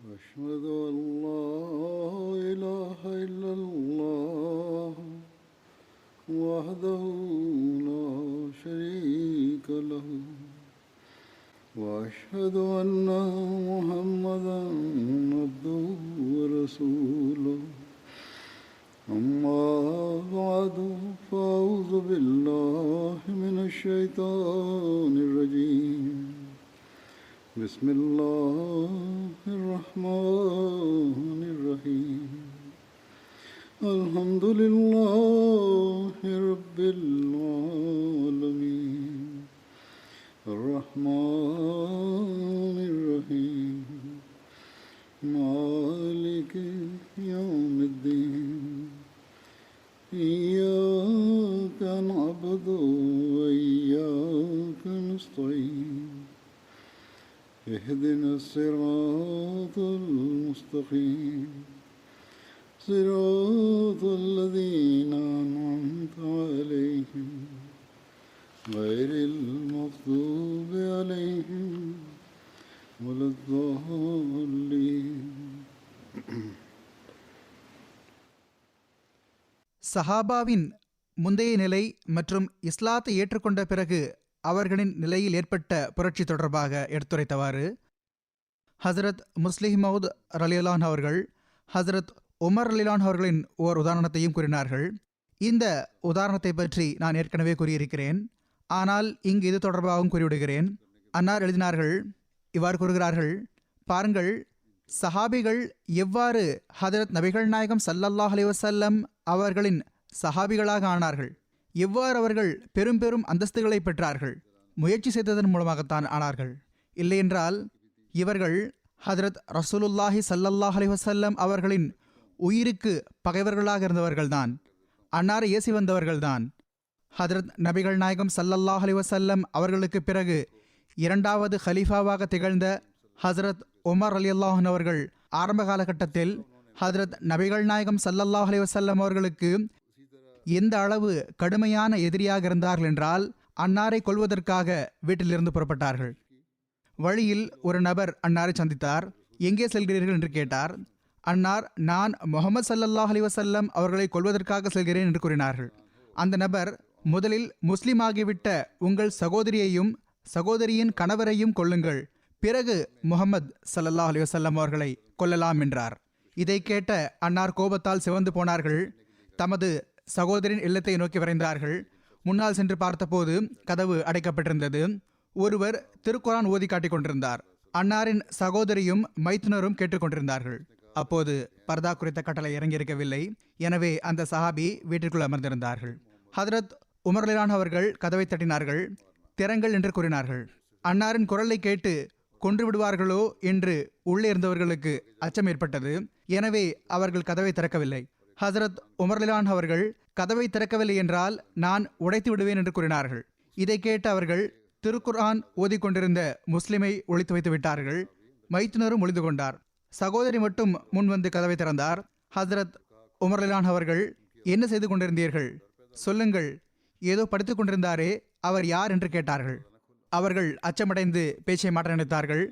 أشهد أن لا إله إلا الله وحده لا شريك له وأشهد أن محمدا عبده ورسوله أما بعد فأعوذ بالله من الشيطان الرجيم بسم الله الرحمن الرحيم الحمد لله رب العالمين الرحمن الرحيم مالك يوم الدين إياك نعبد وإياك نستعين اهدنا الصراط المستقيم صراط الذين أنعمت عليهم غير المغضوب عليهم ولا الضالين. சஹாபாவின் முந்தைய நிலை மற்றும் இஸ்லாத்தை ஏற்றுக்கொண்ட பிறகு அவர்களின் நிலையில் ஏற்பட்ட புரட்சி தொடர்பாக எடுத்துரைத்தவாறு ஹசரத் முஸ்லிம் மவுத் ரலியல்லான் அவர்கள் ஹசரத் உமர் ரலியல்லான் அவர்களின் ஓர் உதாரணத்தையும் கூறினார்கள். இந்த உதாரணத்தை பற்றி நான் ஏற்கனவே கூறியிருக்கிறேன், ஆனால் இங்கு இது தொடர்பாகவும் கூறிவிடுகிறேன். அன்னார் எழுதினார்கள், இவ்வாறு கூறுகிறார்கள், பாருங்கள், சஹாபிகள் எவ்வாறு ஹதரத் நபிகள் நாயகம் ஸல்லல்லாஹு அலைஹி வஸல்லம் அவர்களின் சஹாபிகளாக ஆனார்கள், எவ்வாறு அவர்கள் பெரும் பெரும் அந்தஸ்துகளை பெற்றார்கள். முயற்சி செய்ததன் மூலமாகத்தான் ஆனார்கள். இல்லையென்றால் இவர்கள் ஹதரத் ரசூலுல்லாஹி ஸல்லல்லாஹு அலைஹி வஸல்லம் அவர்களின் உயிருக்கு பகைவர்களாக இருந்தவர்கள்தான், அன்னாரை ஏசி வந்தவர்கள்தான். ஹதரத் நபிகள் நாயகம் ஸல்லல்லாஹு அலைஹி வஸல்லம் அவர்களுக்கு பிறகு இரண்டாவது ஹலீஃபாவாக திகழ்ந்த ஹசரத் உமர் ரலியல்லாஹு அன்ஹு அவர்கள் ஆரம்ப காலகட்டத்தில் ஹதரத் நபிகள் நாயகம் ஸல்லல்லாஹு அலைஹி வஸல்லம் அவர்களுக்கு எந்த அளவு கடுமையான எதிரியாக இருந்தார்கள் என்றால் அன்னாரை கொல்வதற்காக வீட்டிலிருந்து புறப்பட்டார்கள். வழியில் ஒரு நபர் அன்னாரை சந்தித்தார். எங்கே செல்கிறீர்கள் என்று கேட்டார். அன்னார், நான் முஹம்மது ஸல்லல்லாஹு அலைஹி வஸல்லம் அவர்களை கொல்வதற்காக செல்கிறேன் என்று கூறினார்கள். அந்த நபர், முதலில் முஸ்லிம் ஆகிவிட்ட உங்கள் சகோதரியையும் சகோதரியின் கணவரையும் கொல்லுங்கள், பிறகு முஹம்மது ஸல்லல்லாஹு அலைஹி வஸல்லம் அவர்களை கொல்லலாம் என்றார். இதை கேட்ட அன்னார் கோபத்தால் சிவந்து போனார்கள். தமது சகோதரின் இல்லத்தை நோக்கி விரைந்தார்கள். முன்னால் சென்று பார்த்தபோது கதவு அடைக்கப்பட்டிருந்தது. ஒருவர் திருக்குரான் ஓதி காட்டிக் கொண்டிருந்தார். அன்னாரின் சகோதரியும் மைத்துனரும் கேட்டுக்கொண்டிருந்தார்கள். அப்போது பர்தா குறித்த கட்டளை இறங்கியிருக்கவில்லை. எனவே அந்த சஹாபி வீட்டிற்குள் அமர்ந்திருந்தார்கள். ஹதரத் உமர் ரலியல்லாஹு அவர்கள் கதவை தட்டினார்கள். திறங்கள் என்று கூறினார்கள். அன்னாரின் குரலை கேட்டு கொன்று விடுவார்களோ என்று உள்ளே இருந்தவர்களுக்கு அச்சம் ஏற்பட்டது. எனவே அவர்கள் கதவை திறக்கவில்லை. ஹசரத் உமர் ரலியல்லாஹு அவர்கள் கதவை திறக்கவில்லை என்றால் நான் உடைத்து விடுவேன் என்று கூறினார்கள். இதை கேட்டு அவர்கள் திருக்குர்ஆன் ஓதிக்கொண்டிருந்த முஸ்லிமை ஒழித்து வைத்து விட்டார்கள். மைத்துனரும் ஒளிந்து கொண்டார். சகோதரி மட்டும் முன் வந்து கதவை திறந்தார். ஹசரத் உமர் ரலியல்லாஹு அவர்கள், என்ன செய்து கொண்டிருந்தீர்கள், சொல்லுங்கள், ஏதோ படித்துக் கொண்டிருந்தாரே, அவர் யார் என்று கேட்டார்கள். அவர்கள் அச்சமடைந்து பேச்சை மாற்ற நினைத்தார்கள்.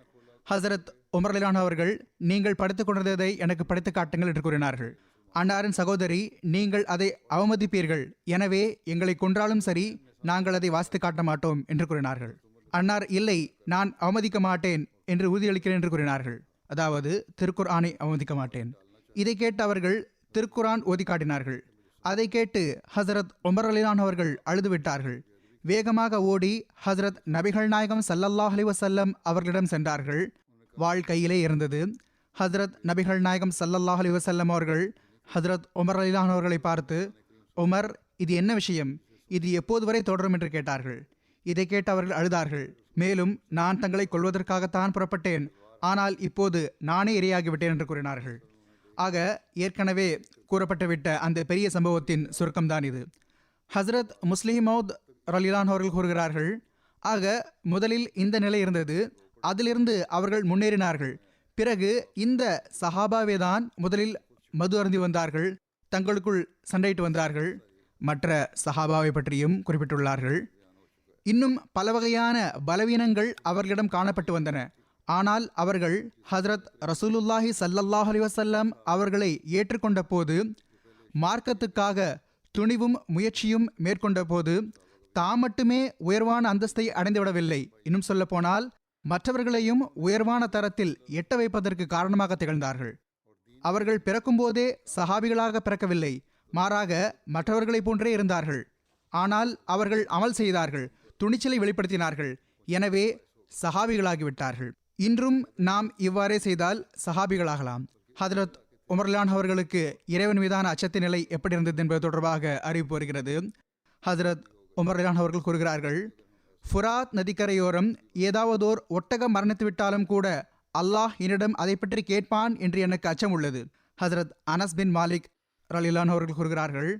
ஹசரத் உமர் ரலியல்லாஹு அவர்கள், நீங்கள் படித்துக் கொண்டிருந்ததை எனக்கு படித்து காட்டுங்கள் என்று கூறினார்கள். அன்னாரின் சகோதரி, நீங்கள் அதை அவமதிப்பீர்கள், எனவே எங்களை கொன்றாலும் சரி, நாங்கள் அதை வாசித்து காட்ட மாட்டோம் என்று கூறினார்கள். அன்னார், இல்லை, நான் அவமதிக்க மாட்டேன் என்று உறுதியளிக்கிறேன் என்று கூறினார்கள். அதாவது திருக்குர்ஆனை அவமதிக்க மாட்டேன். இதை கேட்டு அவர்கள் திருக்குர்ஆன் ஓதி காட்டினார்கள். அதை கேட்டு ஹசரத் உமர் ரலியல்லாஹு அவர்கள் அழுதுவிட்டார்கள். வேகமாக ஓடி ஹசரத் நபிகள் நாயகம் ஸல்லல்லாஹு அலைஹி வஸல்லம் அவர்களிடம் சென்றார்கள். வாள் கையிலே இருந்தது. ஹசரத் நபிகள் நாயகம் ஸல்லல்லாஹு அலைஹி வஸல்லம் அவர்கள் ஹசரத் உமர் ரலியல்லாஹு அவர்களை பார்த்து, உமர், இது என்ன விஷயம், இது எப்போது வரை தொடரும் என்று கேட்டார்கள். இதை கேட்டு அவர்கள் அழுதார்கள். மேலும், நான் தங்களை கொல்வதற்காகத்தான் புறப்பட்டேன், ஆனால் இப்போது நானே இரையாகிவிட்டேன் என்று கூறினார்கள். ஆக ஏற்கனவே கூறப்பட்டுவிட்ட அந்த பெரிய சம்பவத்தின் சுருக்கம்தான் இது. ஹசரத் முஸ்லிம் மவுத் ரலியல்லாஹு அவர்கள் கூறுகிறார்கள், ஆக முதலில் இந்த நிலை இருந்தது, அதிலிருந்து அவர்கள் முன்னேறினார்கள். பிறகு இந்த சஹாபாவே தான் முதலில் மது அருந்தி வந்தார்கள், தங்களுக்குள் சண்டையிட்டு வந்தார்கள். மற்ற சஹாபாவை பற்றியும் குறிப்பிட்டுள்ளார்கள். இன்னும் பல வகையான பலவீனங்கள் அவர்களிடம் காணப்பட்டு வந்தன. ஆனால் அவர்கள் ஹஜ்ரத் ரசூலுல்லாஹி ஸல்லல்லாஹு அலைஹி வஸல்லம் அவர்களை ஏற்றுக்கொண்ட போது, மார்க்கத்துக்காக துணிவும் முயற்சியும் மேற்கொண்ட போது தாம் மட்டுமே உயர்வான அந்தஸ்தை அடைந்துவிடவில்லை, இன்னும் சொல்லப்போனால் மற்றவர்களையும் உயர்வான தரத்தில் எட்ட வைப்பதற்கு காரணமாக திகழ்ந்தார்கள். அவர்கள் பிறக்கும்போதே சஹாபிகளாக பிறக்கவில்லை, மாறாக மற்றவர்களைப் போன்றே இருந்தார்கள். ஆனால் அவர்கள் அமல் செய்தார்கள், துணிச்சலை வெளிப்படுத்தினார்கள், எனவே சஹாபிகளாகிவிட்டார்கள். இன்றும் நாம் இவ்வாறே செய்தால் சஹாபிகளாகலாம். ஹதரத் உமர்லான் அவர்களுக்கு இறைவன் மீதான அச்சத்தின் நிலை எப்படி இருந்தது என்பது தொடர்பாக அறிவிப்பு வருகிறது. ஹதரத் உமர்லான் அவர்கள் கூறுகிறார்கள், ஃபுராத் நதிக்கரையோரம் ஏதாவதோர் ஒட்டகம் மரணித்து விட்டாலும் கூட அல்லாஹ் என்னிடம் அதை பற்றி கேட்பான் என்று எனக்கு அச்சம் உள்ளது. ஹசரத் அனஸ் பின் மாலிக் ரலியல்லாஹு அவர்கள் கூறுகிறார்கள்,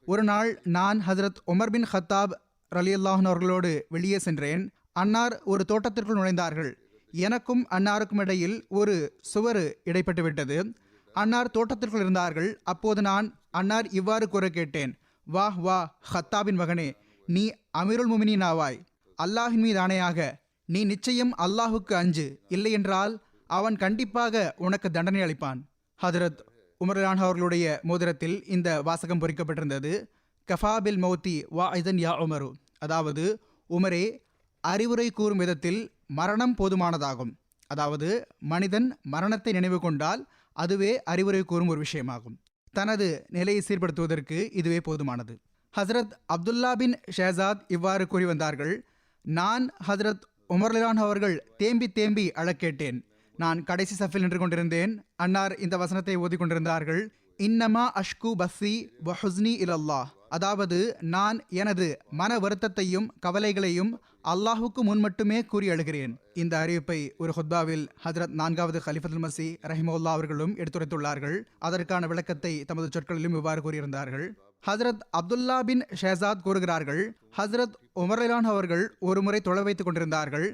ஒரு நாள் நான் ஹசரத் உமர் பின் ஹத்தாப் ரலியல்லாஹு அவர்களோடு வெளியே சென்றேன். அன்னார் ஒரு தோட்டத்திற்குள் நுழைந்தார்கள். எனக்கும் அன்னாருக்கும் இடையில் ஒரு சுவர் இடைப்பட்டு விட்டது. அன்னார் தோட்டத்திற்குள் இருந்தார்கள். அப்போது நான் அன்னார் இவ்வாறு கூற கேட்டேன், வா வா ஹத்தாபின் மகனே, நீ அமீருல் முமினீன் ஆவாய். அல்லாஹின் மீது ஆணையாக நீ நிச்சயம் அல்லாஹுக்கு அஞ்சு, இல்லையென்றால் அவன் கண்டிப்பாக உனக்கு தண்டனை அளிப்பான். ஹதரத் உமர்லான் அவர்களுடைய மோதிரத்தில் இந்த வாசகம் பொறிக்கப்பட்டிருந்தது, கஃபாபில் மௌத்தி வா ஐதன் யா உமரு, அதாவது உமரே, அறிவுரை கூறும் விதத்தில் மரணம் போதுமானதாகும். அதாவது மனிதன் மரணத்தை நினைவு கொண்டால் அதுவே அறிவுரை கூறும் ஒரு விஷயமாகும். தனது நிலையை சீர்படுத்துவதற்கு இதுவே போதுமானது. ஹசரத் அப்துல்லா பின் ஷேசாத் இவ்வாறு கூறி வந்தார்கள், நான் ஹசரத் உமர்லான் அவர்கள் தேம்பி தேம்பி அழக்கேட்டேன். நான் கடைசி சஃபில் நின்று கொண்டிருந்தேன். அன்னார் இந்த வசனத்தை ஓதி கொண்டிருந்தார்கள், இன்னமா அஷ்கு பஸ்ஸி வ ஹுஸ்னி இலல்லாஹ், அதாவது நான் எனது மன வருத்தத்தையும் கவலைகளையும் அல்லாஹுக்கு முன் மட்டுமே கூறி அழுகிறேன். இந்த அறிவிப்பை ஒரு ஹுத்பாவில் ஹஜ்ரத் 4வது கலிஃபத்துல் மஸீஹ் ரஹிமஹுல்லா அவர்களும் எடுத்துரைத்துள்ளார்கள். அதற்கான விளக்கத்தை தமது சொற்களிலும் இவ்வாறு கூறியிருந்தார்கள். ஹஜ்ரத் அப்துல்லா பின் ஷேசாத் கூறுகிறார்கள், ஹஜ்ரத் உமர்லான் அவர்கள் ஒரு முறை தொழ வைத்துக் கொண்டிருந்தார்கள்.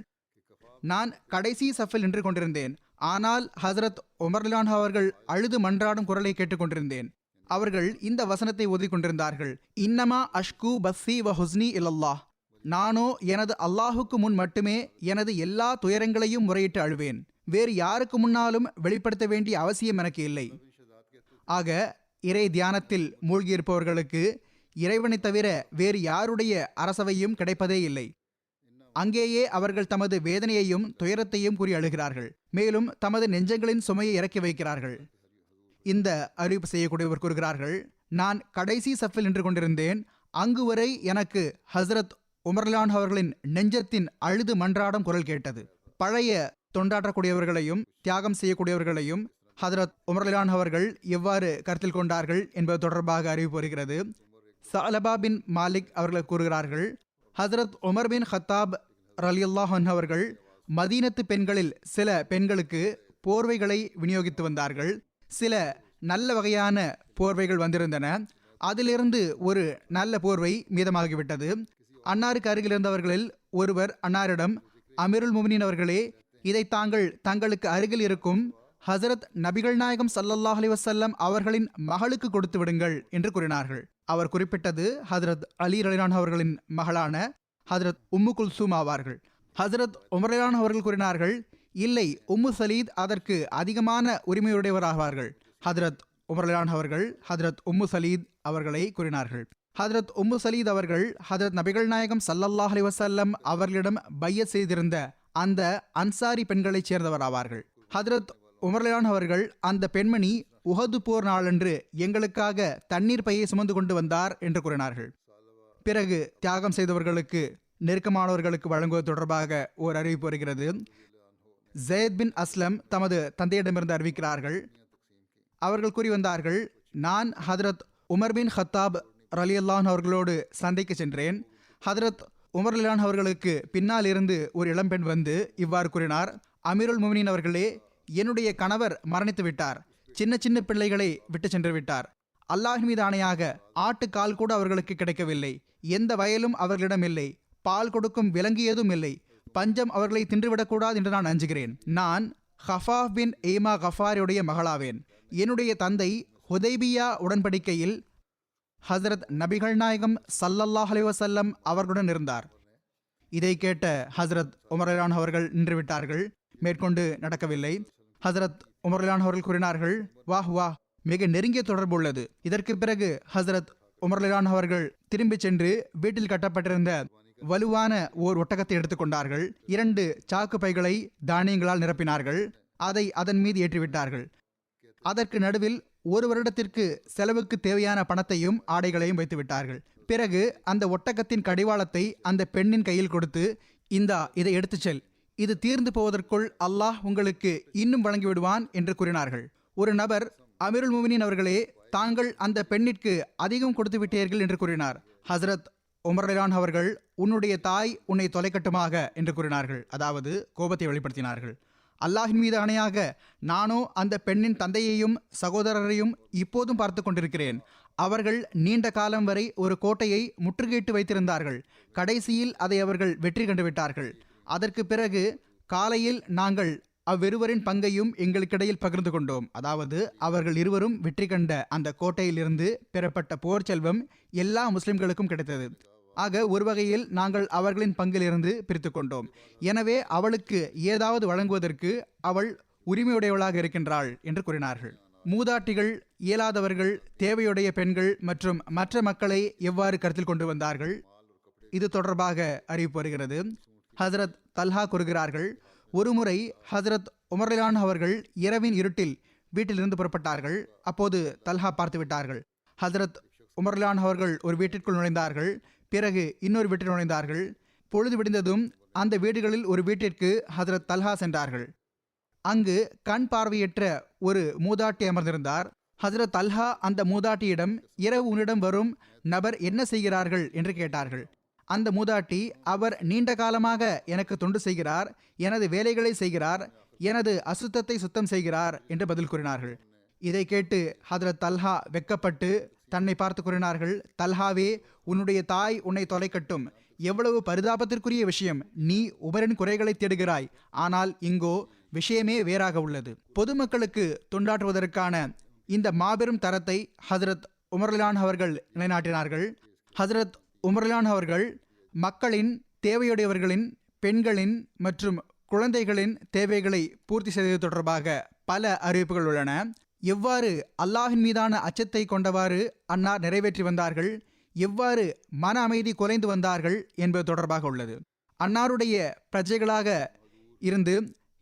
நான் கடைசி சஃபில் நின்று கொண்டிருந்தேன். ஆனால் ஹஜ்ரத் உமர்லான் அவர்கள் அழுது மன்றாடும் குரலை கேட்டுக்கொண்டிருந்தேன். அவர்கள் இந்த வசனத்தை ஓதி கொண்டிருந்தார்கள், இன்னமா அஷ்கு பஸ்ஸி வ ஹுஸ்னி இலல்லாஹ், நானோ எனது அல்லாஹுக்கு முன் மட்டுமே எனது எல்லா துயரங்களையும் முறையிட்டு அழுவேன். வேறு யாருக்கு முன்னாலும் வெளிப்படுத்த வேண்டிய அவசியம் எனக்கு இல்லை. ஆக இறை தியானத்தில் மூழ்கியிருப்பவர்களுக்கு இறைவனை தவிர வேறு யாருடைய அரசவையும் கிடைப்பதே இல்லை. அங்கேயே அவர்கள் தமது வேதனையையும் துயரத்தையும் கூறி அழுகிறார்கள். மேலும் தமது நெஞ்சங்களின் சுமையை இறக்கி வைக்கிறார்கள். இந்த அறிவிப்பு செய்யக்கூடியவர் கூறுகிறார்கள், நான் கடைசி சஃபில் நின்று கொண்டிருந்தேன். அங்கு வரை எனக்கு ஹசரத் உமர்லான் அவர்களின் நெஞ்சத்தின் அழுது மன்றாடும் குரல் கேட்டது. பழைய தொண்டாற்றக்கூடியவர்களையும் தியாகம் செய்யக்கூடியவர்களையும் ஹதரத் உமர்லான் அவர்கள் எவ்வாறு கருத்தில் கொண்டார்கள் என்பது தொடர்பாக அறிவிப்பு வருகிறது. சஅலபா பின் மாலிக் அவர்கள் கூறுகிறார்கள், ஹசரத் உமர் பின் ஹத்தாப் ரலியல்லாஹு அன்ஹு அவர்கள் மதீனத்து பெண்களில் சில பெண்களுக்கு போர்வைகளை விநியோகித்து வந்தார்கள். சில நல்ல வகையான போர்வைகள் வந்திருந்தன. அதிலிருந்து ஒரு நல்ல போர்வை மீதமாகிவிட்டது. அன்னாருக்கு அருகில் இருந்தவர்களில் ஒருவர் அன்னாரிடம், அமீருல் முமினீன் அவர்களே, இதை தாங்கள் தங்களுக்கு அருகில் இருக்கும் ஹசரத் நபிகள் நாயகம் ஸல்லல்லாஹு அலைஹி வஸல்லம் அவர்களின் மகளுக்கு கொடுத்து விடுங்கள் என்று கூறினார்கள். அவர் குறிப்பிட்டது ஹசரத் அலி ரலியல்லாஹு அவர்களின் மகளான ஹசரத் உம்மு குல்சூம் ஆவார்கள். ஹசரத் உமர்லான் அவர்கள் கூறினார்கள், இல்லை, உம்மு சலீத் அதற்கு அதிகமான உரிமையுடையவராவார்கள். ஹதரத் உமர்லான் அவர்கள் ஹதரத் உம்மு சலீத் அவர்களை கூறினார்கள். ஹதரத் உம்மு சலீத் அவர்கள் ஹதரத் நபிகள் நாயகம் ஸல்லல்லாஹு அலைஹி வஸல்லம் அவர்களிடம் பையத் செய்திருந்த அந்த அன்சாரி பெண்களைச் சேர்ந்தவராவார்கள். ஹதரத் உமர்லான் அவர்கள், அந்த பெண்மணி உஹது போர் நாளன்று எங்களுக்காக தண்ணீர் பையை சுமந்து கொண்டு வந்தார் என்று கூறினார்கள். பிறகு தியாகம் செய்தவர்களுக்கு நெருக்கமானவர்களுக்கு வழங்குவது தொடர்பாக ஓர் அறிவிப்பு வருகிறது. ஜெயத் பின் அஸ்லம் தமது தந்தையிடமிருந்து அறிவிக்கிறார்கள், அவர்கள் கூறி வந்தார்கள், நான் ஹதரத் உமர் பின் ஹத்தாப் ரலியல்லாஹு அவர்களோடு சண்டைக்கு சென்றேன். ஹதரத் உமர்லான் அவர்களுக்கு பின்னால் இருந்து ஒரு இளம்பெண் வந்து இவ்வாறு கூறினார், அமீருல் முமினீன் அவர்களே, என்னுடைய கணவர் மரணித்து விட்டார். சின்ன சின்ன பிள்ளைகளை விட்டு சென்று விட்டார். அல்லாஹ் மீது ஆணையாக ஆட்டுக்கால் கூட அவர்களுக்கு கிடைக்கவில்லை. எந்த வயலும் அவர்களிடம் இல்லை. பால் கொடுக்கும் விலங்கியதும் இல்லை. பஞ்சம் அவர்களை தின்றுவிடக்கூடாது என்று நான் அஞ்சுகிறேன். நான் ஹஃபாஃப் பின் ஏமா கஃபாரியுடைய மகளாவேன். என்னுடைய தந்தை ஹுதைபியா உடன்படிக்கையில் ஹசரத் நபிகள் நாயகம் ஸல்லல்லாஹு அலைஹி வஸல்லம் அவர்களுடன் இருந்தார். இதை கேட்ட ஹசரத் உமர்லான் அவர்கள் நின்றுவிட்டார்கள். மேற்கொண்டு நடக்கவில்லை. ஹசரத் உமர்லான் அவர்கள் கூறினார்கள், வாஹ் வாஹ், மிக நெருங்கிய தொடர்பு உள்ளது. இதற்கு பிறகு ஹசரத் உமர்லான் அவர்கள் திரும்பி சென்று வீட்டில் கட்டப்பட்டிருந்த வலுவான ஓர் ஒட்டகத்தை எடுத்துக்கொண்டார்கள். 2 சாக்கு பைகளை தானியங்களால் நிரப்பினார்கள். அதை அதன் மீது ஏற்றிவிட்டார்கள். அதற்கு நடுவில் 1 வருடத்திற்கு செலவுக்கு தேவையான பணத்தையும் ஆடைகளையும் வைத்து விட்டார்கள். பிறகு அந்த ஒட்டகத்தின் கடிவாளத்தை அந்த பெண்ணின் கையில் கொடுத்து, இதை எடுத்துச் செல், இது தீர்ந்து போவதற்குள் அல்லாஹ் உங்களுக்கு இன்னும் வழங்கிவிடுவான் என்று கூறினார்கள். ஒரு நபர், அமீருல் முஃமினீன் அவர்களே, தாங்கள் அந்த பெண்ணிற்கு அதிகம் கொடுத்து விட்டீர்கள் என்று கூறினார். ஹசரத் உமர்லான் அவர்கள், உன்னுடைய தாய் உன்னை தொலைக்கட்டுமாக என்று கூறினார்கள். அதாவது கோபத்தை வெளிப்படுத்தினார்கள். அல்லாஹின் மீது ஆணையாக, நானோ அந்த பெண்ணின் தந்தையையும் சகோதரரையும் இப்போதும் பார்த்து கொண்டிருக்கிறேன். அவர்கள் நீண்ட காலம் வரை ஒரு கோட்டையை முற்றுகையிட்டு வைத்திருந்தார்கள். கடைசியில் அதை அவர்கள் வெற்றி கண்டுவிட்டார்கள். அதற்கு பிறகு காலையில் நாங்கள் அவ்விருவரின் பங்கையும் எங்களுக்கிடையில் பகிர்ந்து கொண்டோம். அதாவது அவர்கள் இருவரும் வெற்றி கண்ட அந்த கோட்டையிலிருந்து பெறப்பட்ட போர் செல்வம் எல்லா முஸ்லிம்களுக்கும் கிடைத்தது. ஆக ஒரு வகையில் நாங்கள் அவர்களின் பங்கிலிருந்து பிரித்து கொண்டோம். எனவே அவளுக்கு ஏதாவது வழங்குவதற்கு அவள் உரிமையுடையவளாக இருக்கின்றாள் என்று கூறினார்கள். மூதாட்டிகள், இயலாதவர்கள், தேவையுடைய பெண்கள் மற்றும் மற்ற மக்களை எவ்வாறு கருத்தில் கொண்டு வந்தார்கள், இது தொடர்பாக அறிவிப்பு வருகிறது. ஹசரத் தல்ஹா கூறுகிறார்கள், ஒருமுறை ஹசரத் உமர்லான் அவர்கள் இரவின் இருட்டில் வீட்டிலிருந்து புறப்பட்டார்கள். அப்போது தல்ஹா பார்த்து விட்டார்கள். ஹசரத் உமர்லான் அவர்கள் ஒரு வீட்டிற்குள் நுழைந்தார்கள். பிறகு இன்னொரு வீட்டில் நுழைந்தார்கள். பொழுது விடிந்ததும் அந்த வீடுகளில் ஒரு வீட்டிற்கு ஹசரத் தல்ஹா சென்றார்கள். அங்கு கண் பார்வையற்ற ஒரு மூதாட்டி அமர்ந்திருந்தார். ஹசரத் தல்ஹா அந்த மூதாட்டியிடம், இரவு உன்னிடம் வரும் நபர் என்ன செய்கிறார்கள் என்று கேட்டார்கள். அந்த மூதாட்டி, அவர் நீண்ட காலமாக எனக்கு தொண்டு செய்கிறார், எனது வேலைகளை செய்கிறார், எனது அசுத்தத்தை சுத்தம் செய்கிறார் என்று பதில் கூறினார்கள். இதை கேட்டு ஹதரத் தல்ஹா வெக்கப்பட்டு தன்னை பார்த்து கூறினார்கள், தல்ஹாவே, உன்னுடைய தாய் உன்னை தொலைக்கட்டும். எவ்வளவு பரிதாபத்திற்குரிய விஷயம். நீ உமரின் குறைகளை தேடுகிறாய், ஆனால் இங்கோ விஷயமே வேறாக உள்ளது. பொதுமக்களுக்கு தொண்டாற்றுவதற்கான இந்த மாபெரும் தரத்தை ஹசரத் உமர்லான் அவர்கள் நிலைநாட்டினார்கள். ஹசரத் உமர்லான் அவர்கள் மக்களின், தேவையுடையவர்களின், பெண்களின் மற்றும் குழந்தைகளின் தேவைகளை பூர்த்தி செய்தது தொடர்பாக பல அறிவிப்புகள் உள்ளன. எவ்வாறு அல்லாஹின் மீதான அச்சத்தை கொண்டவாறு அன்னார் நிறைவேற்றி வந்தார்கள், எவ்வாறு மன அமைதி குலைந்து வந்தார்கள் என்பது தொடர்பாக உள்ளது. அன்னாருடைய பிரஜைகளாக இருந்து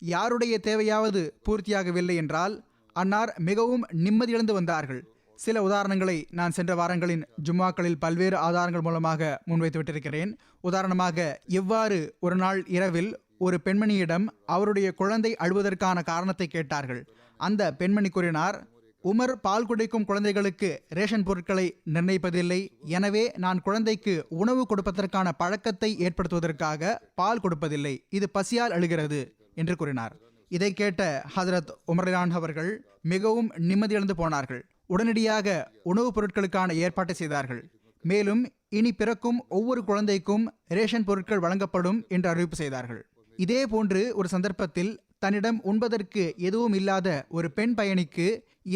யாருடைய தேவையாவது பூர்த்தியாகவில்லை என்றால் அன்னார் மிகவும் நிம்மதியிழந்து வந்தார்கள். சில உதாரணங்களை நான் சென்ற வாரங்களின் ஜும்மாக்களில் பல்வேறு ஆதாரங்கள் மூலமாக முன்வைத்து விட்டிருக்கிறேன். உதாரணமாக, எவ்வாறு ஒரு நாள் இரவில் ஒரு பெண்மணியிடம் அவருடைய குழந்தை அழுவதற்கான காரணத்தை கேட்டார்கள். அந்த பெண்மணி கூறினார், உமர் பால் குடிக்கும் குழந்தைகளுக்கு ரேஷன் பொருட்களை நிர்ணயிப்பதில்லை, எனவே நான் குழந்தைக்கு உணவு கொடுப்பதற்கான பழக்கத்தை ஏற்படுத்துவதற்காக பால் கொடுப்பதில்லை, இது பசியால் அழுகிறது என்று கூறினார். இதை கேட்ட ஹசரத் உமர்லான் அவர்கள் மிகவும் நிம்மதியிழந்து போனார்கள். உடனடியாக உணவுப் பொருட்களுக்கான ஏற்பாட்டை செய்தார்கள். மேலும் இனி பிறக்கும் ஒவ்வொரு குழந்தைக்கும் ரேஷன் பொருட்கள் வழங்கப்படும் என்று அறிவிப்பு செய்தார்கள். இதே போன்று ஒரு சந்தர்ப்பத்தில் தன்னிடம் உண்பதற்கு எதுவும் இல்லாத ஒரு பெண் பயணிக்கு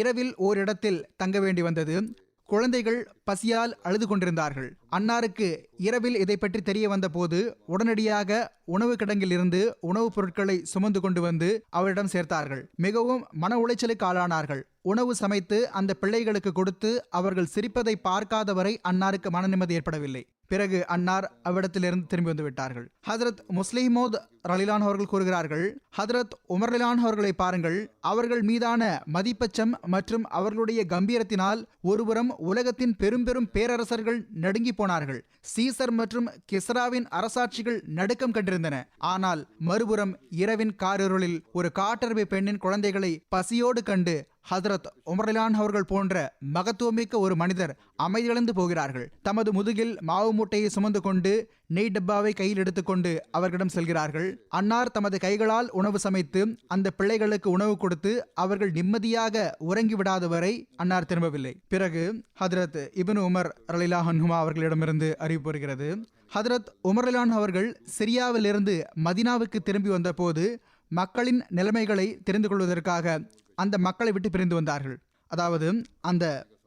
இரவில் ஓரிடத்தில் தங்க வேண்டி வந்தது. குழந்தைகள் பசியால் அழுது கொண்டிருந்தார்கள். அன்னாருக்கு இரவில் இதை பற்றி தெரிய வந்த போது உடனடியாக உணவு கிடங்கில் இருந்து உணவுப் பொருட்களை சுமந்து கொண்டு வந்து அவரிடம் சேர்த்தார்கள். மிகவும் மன உளைச்சலுக்கு ஆளானார்கள். உணவு சமைத்து அந்த பிள்ளைகளுக்கு கொடுத்து அவர்கள் சிரிப்பதை பார்க்காதவரை அன்னாருக்கு மன நிம்மதி ஏற்படவில்லை. பிறகு அன்னார் அவ்விடத்திலிருந்து திரும்பி வந்து விட்டார்கள். ஹதரத் முஸ்லிமோத் ரலிலான் அவர்கள் கூறுகிறார்கள், ஹதரத் உமர்லான் அவர்களை பாருங்கள், அவர்கள் மீதான மதிப்பச்சம் மற்றும் அவர்களுடைய கம்பீரத்தினால் ஒருபுறம் உலகத்தின் பெரும் பெரும் பேரரசர்கள் நடுங்கி போனார்கள். சீசர் மற்றும் கிஸ்ராவின் அரசாட்சிகள் நடுக்கம் கண்டிருந்தன. ஆனால் மறுபுறம் இரவின் காரிருளில் ஒரு காட்டெருமை பெண்ணின் குழந்தைகளை பசியோடு கண்டு ஹதரத் உமர்லான் அவர்கள் போன்ற மகத்துவமிக்க ஒரு மனிதர் அமைதியிழந்து போகிறார்கள். தமது முதுகில் மாவு மூட்டையை சுமந்து கொண்டு நெய் டப்பாவை கையில் எடுத்துக்கொண்டு அவர்களிடம் செல்கிறார்கள். அன்னார் தமது கைகளால் உணவு சமைத்து அந்த பிள்ளைகளுக்கு உணவு கொடுத்து அவர்கள் நிம்மதியாக உறங்கி விடாதவரை அன்னார் திரும்பவில்லை. பிறகு ஹதரத் இப்னு உமர் ரலியல்லாஹு அன்ஹுமா அவர்களிடமிருந்து அறிவிப்பு வருகிறது, ஹதரத் உமர்லான் அவர்கள் சிரியாவிலிருந்து மதீனாவுக்கு திரும்பி வந்த போது மக்களின் நிலைமைகளை தெரிந்து கொள்வதற்காக அந்த மக்களை விட்டு பிரிந்து வந்தார்கள். அதாவது அந்த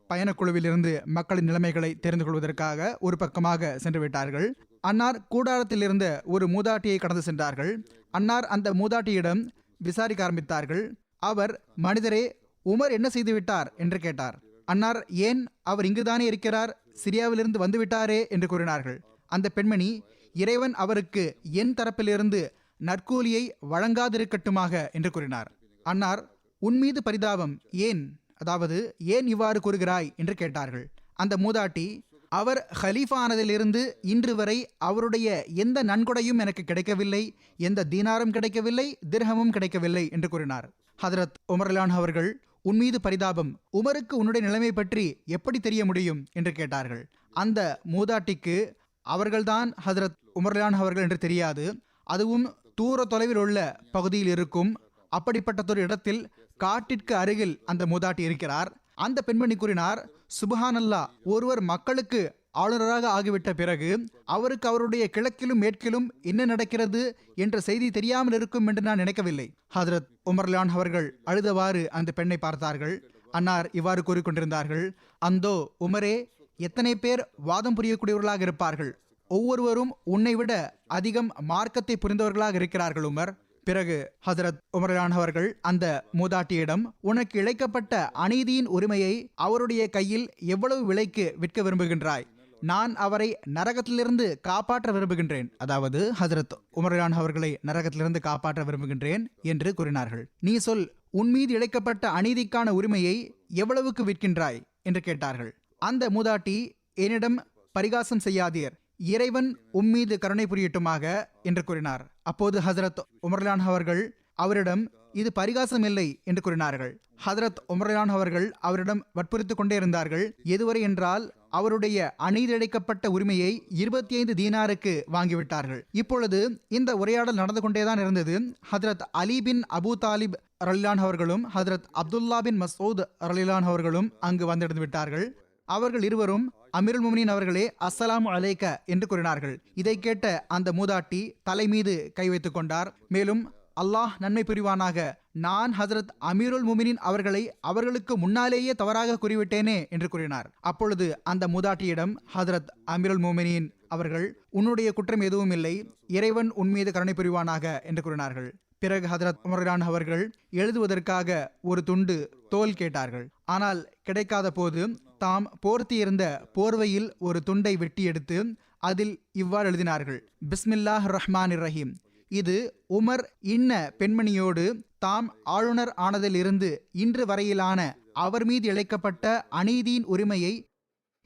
பயணக்குழுவிலிருந்து மக்களின் நிலைமைகளை தெரிந்து கொள்வதற்காக ஒரு பக்கமாக சென்று விட்டார்கள். அன்னார் கூடாரத்தில் இருந்த ஒரு மூதாட்டியை கடந்து சென்றார்கள். அன்னார் அந்த மூதாட்டியிடம், விசாரிக்க ஆரம்பித்தார்கள். அவர், மனிதரே, உமர் என்ன செய்து விட்டார் என்று கேட்டார். அன்னார், ஏன், அவர் இங்குதானே இருக்கிறார், சிரியாவிலிருந்து வந்துவிட்டாரே என்று கூறினார்கள். அந்த பெண்மணி, இறைவன் அவருக்கு என் தரப்பிலிருந்து நற்கூலியை வழங்காதிருக்கட்டுமாக என்று கூறினார். அன்னார், உன்மீது பரிதாபம், ஏன், அதாவது ஏன் இவ்வாறு கூறுகிறாய் என்று கேட்டார்கள். அந்த மூதாட்டி, அவர் ஹலீஃபா ஆனதிலிருந்து இன்று வரை அவருடைய எந்த நன்கொடையும் எனக்கு கிடைக்கவில்லை, எந்த தீனாரும் கிடைக்கவில்லை, திர்ஹமும் கிடைக்கவில்லை என்று கூறினார். ஹதரத் உமர் ரலியல்லாஹு அவர்கள், உன்மீது பரிதாபம், உமருக்கு உன்னுடைய நிலைமை பற்றி எப்படி தெரிய முடியும் என்று கேட்டார்கள். அந்த மூதாட்டிக்கு அவர்கள்தான் ஹதரத் உமர் ரலியல்லாஹு அவர்கள் என்று தெரியாது. அதுவும் தூர தொலைவில் உள்ள பகுதியில் இருக்கும் அப்படிப்பட்டதொரு இடத்தில் காட்டிற்கு அருகில் அந்த மூதாட்டி இருக்கிறார். அந்த பெண்மணி கூறினார், சுப்ஹானல்லாஹ், ஒருவர் மக்களுக்கு ஆளுநராக ஆகிவிட்ட பிறகு அவருக்கு அவருடைய கிழக்கிலும் மேற்கிலும் என்ன நடக்கிறது என்ற செய்தி தெரியாமல் இருக்கும் என்று நான் நினைக்கவில்லை. ஹதரத் உமர் ரலியல்லாஹு அவர்கள் அழுதவாறு அந்த பெண்ணை பார்த்தார்கள். அன்னார் இவ்வாறு கூறிக்கொண்டிருந்தார்கள், அந்தோ உமரே, எத்தனை பேர் வாதம் புரியக்கூடியவர்களாக இருப்பார்கள், ஒவ்வொருவரும் உன்னை விட அதிகம் மார்க்கத்தை புரிந்தவர்களாக இருக்கிறார்கள் உமர். பிறகு ஹசரத் உமர் ரலியல்லாஹு அவர்கள் அந்த மூதாட்டியிடம், உனக்கு இழைக்கப்பட்ட அநீதியின் உரிமையை அவருடைய கையில் எவ்வளவு விலைக்கு விற்க விரும்புகின்றாய்? நான் அவரை நரகத்திலிருந்து காப்பாற்ற விரும்புகின்றேன், அதாவது ஹசரத் உமர் ரலியல்லாஹு அவர்களை நரகத்திலிருந்து காப்பாற்ற விரும்புகின்றேன் என்று கூறினார்கள். நீ சொல், உன்மீது இழைக்கப்பட்ட அநீதிக்கான உரிமையை எவ்வளவுக்கு விற்கின்றாய் என்று கேட்டார்கள். அந்த மூதாட்டி, என்னிடம் பரிகாசம் செய்யாதீர், இறைவன் உம்மீது கருணை புரியட்டுமாக என்று கூறினார். அப்போது ஹசரத் உமர் ரலியல்லாஹு அவர்கள் அவரிடம், இது பரிகாசம் இல்லை என்று கூறினார்கள். ஹதரத் உமர் ரலியல்லாஹு அவர்கள் அவரிடம் வற்புறுத்திக் கொண்டே இருந்தார்கள். எதுவரை என்றால் அவருடைய அநீதி இழைக்கப்பட்ட உரிமையை 25 தீனாருக்கு வாங்கிவிட்டார்கள். இப்பொழுது இந்த உரையாடல் நடந்து கொண்டேதான் இருந்தது. ஹதரத் அலி பின் அபு தாலிப் ரலியல்லாஹு அவர்களும் ஹதரத் அப்துல்லா பின் மஸ்ஊத் ரலியல்லாஹு அவர்களும் அங்கு வந்திருந்து விட்டார்கள். அவர்கள் இருவரும், அமீருல் முஃமினீன் அவர்களே, அஸ்ஸலாமு அலைக்க என்று கூறினார்கள். இதை கேட்ட அந்த மூதாட்டி தலை மீது கை வைத்துக் கொண்டார். மேலும், அல்லாஹ் நன்மை புரிவானாக, நான் ஹசரத் அமீருல் முஃமினீன் அவர்களை அவர்களுக்கு முன்னாலேயே தவறாக கூறிவிட்டேனே என்று கூறினார். அப்பொழுது அந்த மூதாட்டியிடம் ஹசரத் அமீருல் முஃமினீன் அவர்கள், உன்னுடைய குற்றம் எதுவும் இல்லை, இறைவன் உன்மீது கருணை புரிவானாக என்று கூறினார்கள். பிறகு ஹதரத் உமர் ரலியல்லாஹு அவர்கள் எழுதுவதற்காக ஒரு துண்டு தோல் கேட்டார்கள். ஆனால் கிடைக்காத போது தாம் போர்த்தியிருந்த போர்வையில் ஒரு துண்டை வெட்டி எடுத்து அதில் இவ்வாறு எழுதினார்கள், பிஸ்மில்லாஹ் ரஹ்மானிர் ரஹீம். இது உமர் இன்ன பெண்மணியோடு தாம் ஆளுநர் ஆனதிலிருந்து இன்று வரையிலான அவர் மீது இழைக்கப்பட்ட அநீதியின் உரிமையை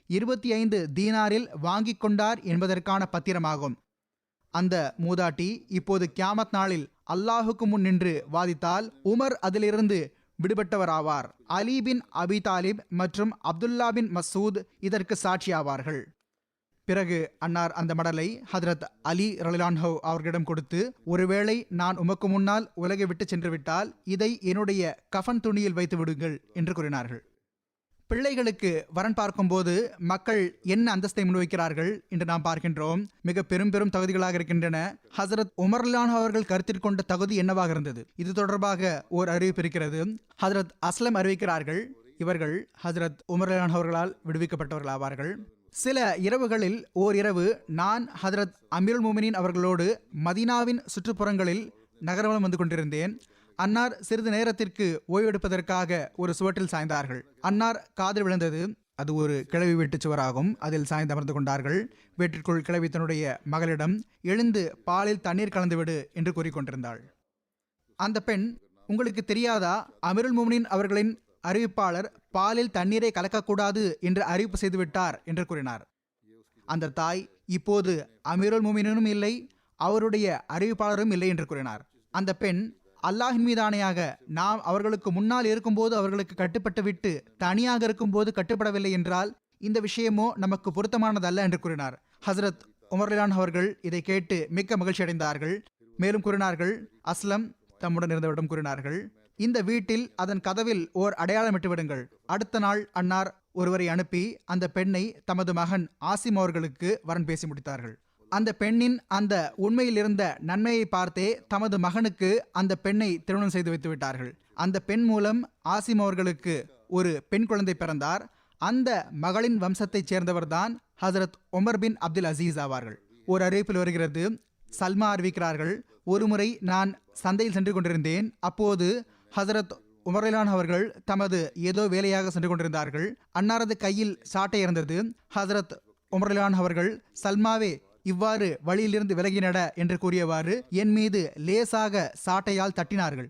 25 தீனாரில் வாங்கிக் கொண்டார் என்பதற்கான பத்திரமாகும். அந்த மூதாட்டி இப்போது கியாமத் நாளில் அல்லாஹுக்கு முன் நின்று வாதித்தால் உமர் அதிலிருந்து விடுபட்டவராவார். அலி பின் அபி தாலிப் மற்றும் அப்துல்லா பின் மசூத் இதற்கு சாட்சியாவார்கள். பிறகு அன்னார் அந்த மடலை ஹதரத் அலி ரலியல்லாஹு அவர்களிடம் கொடுத்து, ஒருவேளை நான் உமக்கு முன்னால் உலகை விட்டு சென்று விட்டால் இதை என்னுடைய கஃன் துணியில் வைத்து விடுங்கள் என்று கூறினார்கள். பிள்ளைகளுக்கு வரன் பார்க்கும்போது மக்கள் என்ன அந்தஸ்தை முன்வைக்கிறார்கள் என்று நாம் பார்க்கின்றோம். மிக பெரும் பெரும் தகுதிகளாக இருக்கின்றன. ஹசரத் உமர் ரலியல்லாஹு அவர்கள் கருத்தில் கொண்ட தகுதி என்னவாக இருந்தது? இது தொடர்பாக ஓர் அறிவிப்பு இருக்கிறது. ஹசரத் அஸ்லம் அறிவிக்கிறார்கள், இவர்கள் ஹசரத் உமர் ரலியல்லாஹு அவர்களால் விடுவிக்கப்பட்டவர்கள் ஆவார்கள். சில இரவுகளில் ஓர் இரவு நான் ஹதரத் அமீருல் முஃமினீன் அவர்களோடு மதீனாவின் சுற்றுப்புறங்களில் நகரவலம் வந்து கொண்டிருந்தேன். அன்னார் சிறிது நேரத்திற்கு ஓய்வெடுப்பதற்காக ஒரு சுவற்றில் சாய்ந்தார்கள். அன்னார் காதில் விழுந்தது. அது ஒரு கிழவி வீட்டு சுவராகும். அதில் சாய்ந்து அமர்ந்து கொண்டார்கள். வீட்டிற்குள் கிழவி தன்னுடைய மகளிடம், எழுந்து பாலில் தண்ணீர் கலந்துவிடு என்று கூறிக்கொண்டிருந்தாள். அந்த பெண், உங்களுக்கு தெரியாதா, அமீருல் முஃமினீன் அவர்களின் அறிவிப்பாளர் பாலில் தண்ணீரை கலக்கக்கூடாது என்று அறிவிப்பு செய்துவிட்டார் என்று கூறினார். அந்த தாய், இப்போது அமீருல் முஃமினீனும் இல்லை, அவருடைய அறிவிப்பாளரும் இல்லை என்று கூறினார். அந்த பெண், அல்லாஹின் மீதானையாக நாம் அவர்களுக்கு முன்னால் இருக்கும்போது அவர்களுக்கு கட்டுப்பட்டு விட்டு தனியாக இருக்கும்போது கட்டுப்படவில்லை என்றால் இந்த விஷயமோ நமக்கு பொருத்தமானதல்ல என்று கூறினார். ஹசரத் உமர் ரலியல்லாஹு அவர்கள் இதை கேட்டு மிக்க மகிழ்ச்சி அடைந்தார்கள். மேலும் கூறினார்கள், அஸ்லம் தம்முடன் இருந்தவரிடம் கூறினார்கள், இந்த வீட்டில் அதன் கதவில் ஓர் அடையாளமிட்டு விடுங்கள். அடுத்த நாள் அன்னார் ஒருவரை அனுப்பி அந்த பெண்ணை தமது மகன் ஆசிம் அவர்களுக்கு வரன் பேசி முடித்தார்கள். அந்த பெண்ணின் அந்த உண்மையில் இருந்த நன்மையை பார்த்தே தமது மகனுக்கு அந்த பெண்ணை திருமணம் செய்து வைத்து விட்டார்கள். அந்த பெண் மூலம் ஆசிம் அவர்களுக்கு ஒரு பெண் குழந்தை பிறந்தார். அந்த மகளின் வம்சத்தைச் சேர்ந்தவர்தான் ஹசரத் உமர் பின் அப்துல் அசீஸ் ஆவார்கள். ஒரு அறிவிப்பில் வருகிறது, சல்மா அறிவிக்கிறார்கள், ஒருமுறை நான் சந்தையில் சென்று கொண்டிருந்தேன். அப்போது ஹசரத் உமர்லான் அவர்கள் தமது ஏதோ வேலையாக சென்று கொண்டிருந்தார்கள். அன்னாரது கையில் சாட்டை இருந்தது. ஹசரத் உமர்லான் அவர்கள், சல்மாவே, இவ்வாறு வழியிலிருந்து விலகினட என்று கூறியவாறு என் மீது லேசாக சாட்டையால் தட்டினார்கள்.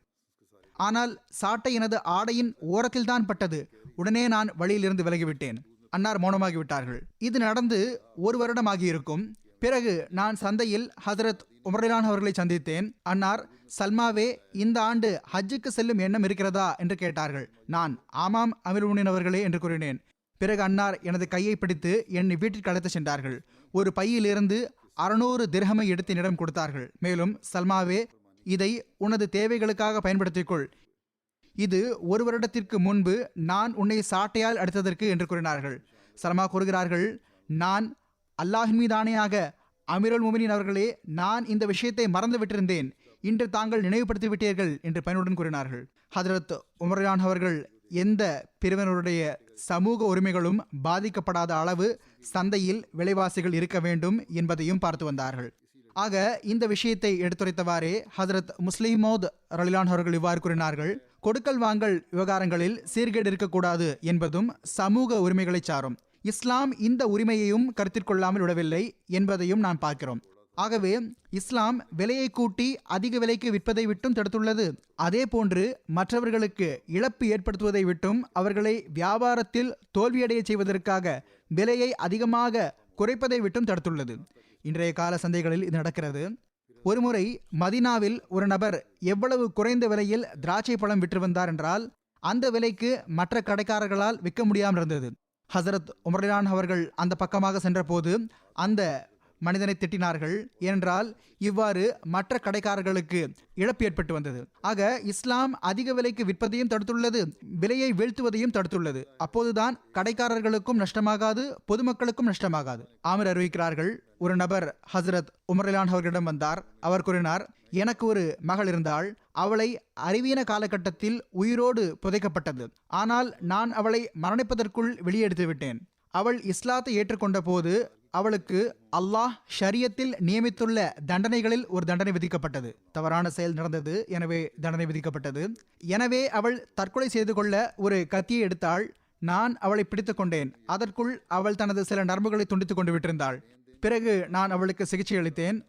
ஆனால் சாட்டை எனது ஆடையின் ஓரத்தில் தான் பட்டது. உடனே நான் வழியிலிருந்து விலகிவிட்டேன். அன்னார் மௌனமாகிவிட்டார்கள். இது நடந்து 1 வருடமாகியிருக்கும். பிறகு நான் சந்தையில் ஹசரத் உமர்லான் அவர்களை சந்தித்தேன். அன்னார், சல்மாவே, இந்த ஆண்டு ஹஜ்ஜுக்கு செல்லும் எண்ணம் இருக்கிறதா என்று கேட்டார்கள். நான், ஆமாம் அமீருல் முஃமினீன் அவர்களே என்று கூறினேன். பிறகு அன்னார் எனது கையை பிடித்து என்னை வீட்டிற்கு அழைத்து சென்றார்கள். ஒரு பையிலிருந்து 600 திர்ஹமை எடுத்து என்னிடம் கொடுத்தார்கள். மேலும், சல்மாவே, இதை உனது தேவைகளுக்காக பயன்படுத்திக்கொள். இது 1 வருடத்திற்கு முன்பு நான் உன்னை சாட்டையால் அடித்ததற்கு என்று கூறினார்கள். சல்மா கூறுகிறார்கள், நான் அல்லாஹின் மீது ஆணையாக அமீருல் முஃமினீன் அவர்களே, நான் இந்த விஷயத்தை மறந்து விட்டிருந்தேன். இன்று தாங்கள் நினைவுபடுத்தி விட்டீர்கள் என்று பயனுடன் கூறினார்கள். ஹதரத் உமர்லான் அவர்கள் எந்த பிரிவினருடைய சமூக உரிமைகளும் பாதிக்கப்படாத அளவு சந்தையில் விலைவாசிகள் இருக்க வேண்டும் என்பதையும் பார்த்து வந்தார்கள். ஆக இந்த விஷயத்தை எடுத்துரைத்தவாறே ஹதரத் முஸ்லிம் மௌத் ரலிலான் அவர்கள் இவ்வாறு கூறினார்கள், கொடுக்கல் வாங்கல் விவகாரங்களில் சீர்கேடு இருக்கக்கூடாது என்பதும் சமூக உரிமைகளை சாரும். இஸ்லாம் இந்த உரிமையையும் கருத்திற்கொள்ளாமல் விடவில்லை என்பதையும் நாம் பார்க்கிறோம். ஆகவே இஸ்லாம் விலையை கூட்டி அதிக விலைக்கு விற்பதை விட்டும் தடுத்துள்ளது. அதே போன்று மற்றவர்களுக்கு இழப்பு ஏற்படுத்துவதை விட்டும் அவர்களை வியாபாரத்தில் தோல்வியடைய செய்வதற்காக விலையை அதிகமாக குறைப்பதை விட்டும் தடுத்துள்ளது. இன்றைய கால சந்தைகளில் இது நடக்கிறது. ஒருமுறை மதீனாவில் ஒரு நபர் எவ்வளவு குறைந்த விலையில் திராட்சை பழம் விற்று வந்தார் என்றால் அந்த விலைக்கு மற்ற கடைக்காரர்களால் விற்க முடியாமல் இருந்தது. ஹசரத் உமர்லான் அவர்கள் அந்த பக்கமாக சென்றபோது அந்த மனிதனை திட்டினார்கள். ஏனென்றால் இவ்வாறு மற்ற கடைக்காரர்களுக்கு இழப்பு ஏற்பட்டு வந்தது. ஆக இஸ்லாம் அதிக விலைக்கு விற்பதையும் தடுத்துள்ளது, விலையை வீழ்த்துவதையும் தடுத்துள்ளது. அப்போதுதான் கடைக்காரர்களுக்கும் நஷ்டமாகாது, பொதுமக்களுக்கும் நஷ்டமாகாது. ஆமர் அறிவிக்கிறார்கள், ஒரு நபர் ஹசரத் உமர்லான் அவர்களிடம் வந்தார். அவர் கூறினார், எனக்கு ஒரு மகள் இருந்தாள். அவளை அறிவியன காலகட்டத்தில் உயிரோடு புதைக்கப்பட்டது. ஆனால் நான் அவளை மரணிப்பதற்குள் வெளியெடுத்து விட்டேன். அவள் இஸ்லாத்தை ஏற்றுக்கொண்ட போது அவளுக்கு அல்லாஹ் ஷரியத்தில் நியமித்துள்ள தண்டனைகளில் ஒரு தண்டனை விதிக்கப்பட்டது. தவறான செயல் நடந்தது, எனவே தண்டனை விதிக்கப்பட்டது. எனவே அவள் தற்கொலை செய்து கொள்ள ஒரு கத்தியை எடுத்தாள். நான் அவளை பிடித்து கொண்டேன். அதற்குள் அவள் தனது சில நரம்புகளை துண்டித்துக் கொண்டு விட்டிருந்தாள். பிறகு நான் அவளுக்கு சிகிச்சை அளித்தேன்.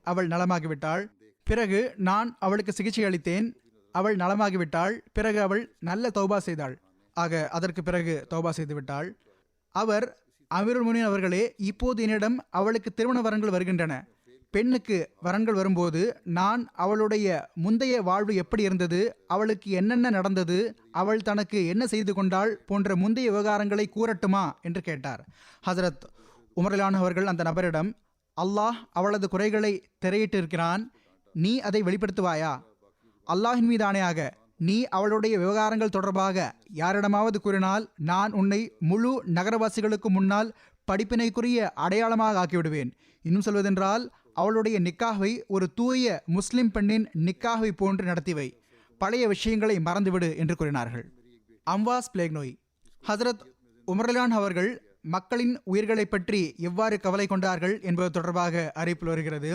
அவள் நலமாகிவிட்டாள். பிறகு அவள் நல்ல தௌபா செய்தாள். ஆக அதற்கு பிறகு தௌபா செய்து விட்டாள். அவர், அமீருல் முஃமினீன் அவர்களே, இப்போது என்னிடம் அவளுக்கு திருமண வரன்கள் வருகின்றன. பெண்ணுக்கு வரன்கள் வரும்போது நான் அவளுடைய முந்தைய வாழ்வு எப்படி இருந்தது, அவளுக்கு என்னென்ன நடந்தது, அவள் தனக்கு என்ன செய்து கொண்டாள் போன்ற முந்தைய விவகாரங்களை கூறட்டுமா என்று கேட்டார். ஹசரத் உமர்லான் அவர்கள் அந்த நபரிடம், அல்லாஹ் அவளது குறைகளை திரையிட்டு இருக்கிறான், நீ அதை வெளிப்படுத்துவாயா? அல்லாஹின் மீது ஆணையாக நீ அவளுடைய விவகாரங்கள் தொடர்பாக யாரிடமாவது கூறினால் நான் உன்னை முழு நகரவாசிகளுக்கு முன்னால் படிப்பினைக்குரிய அடையாளமாக ஆக்கிவிடுவேன். இன்னும் சொல்வதென்றால் அவளுடைய நிக்காஹை ஒரு தூய முஸ்லிம் பெண்ணின் நிக்காஹை போன்று நடத்திவை. பழைய விஷயங்களை மறந்துவிடு என்று கூறினார்கள். அம்வாஸ் பிளேக் நோய். ஹசரத் உமர்லான் அவர்கள் மக்களின் உயிர்களை பற்றி எவ்வாறு கவலை கொண்டார்கள் என்பது தொடர்பாக அறிவிப்பில் வருகிறது.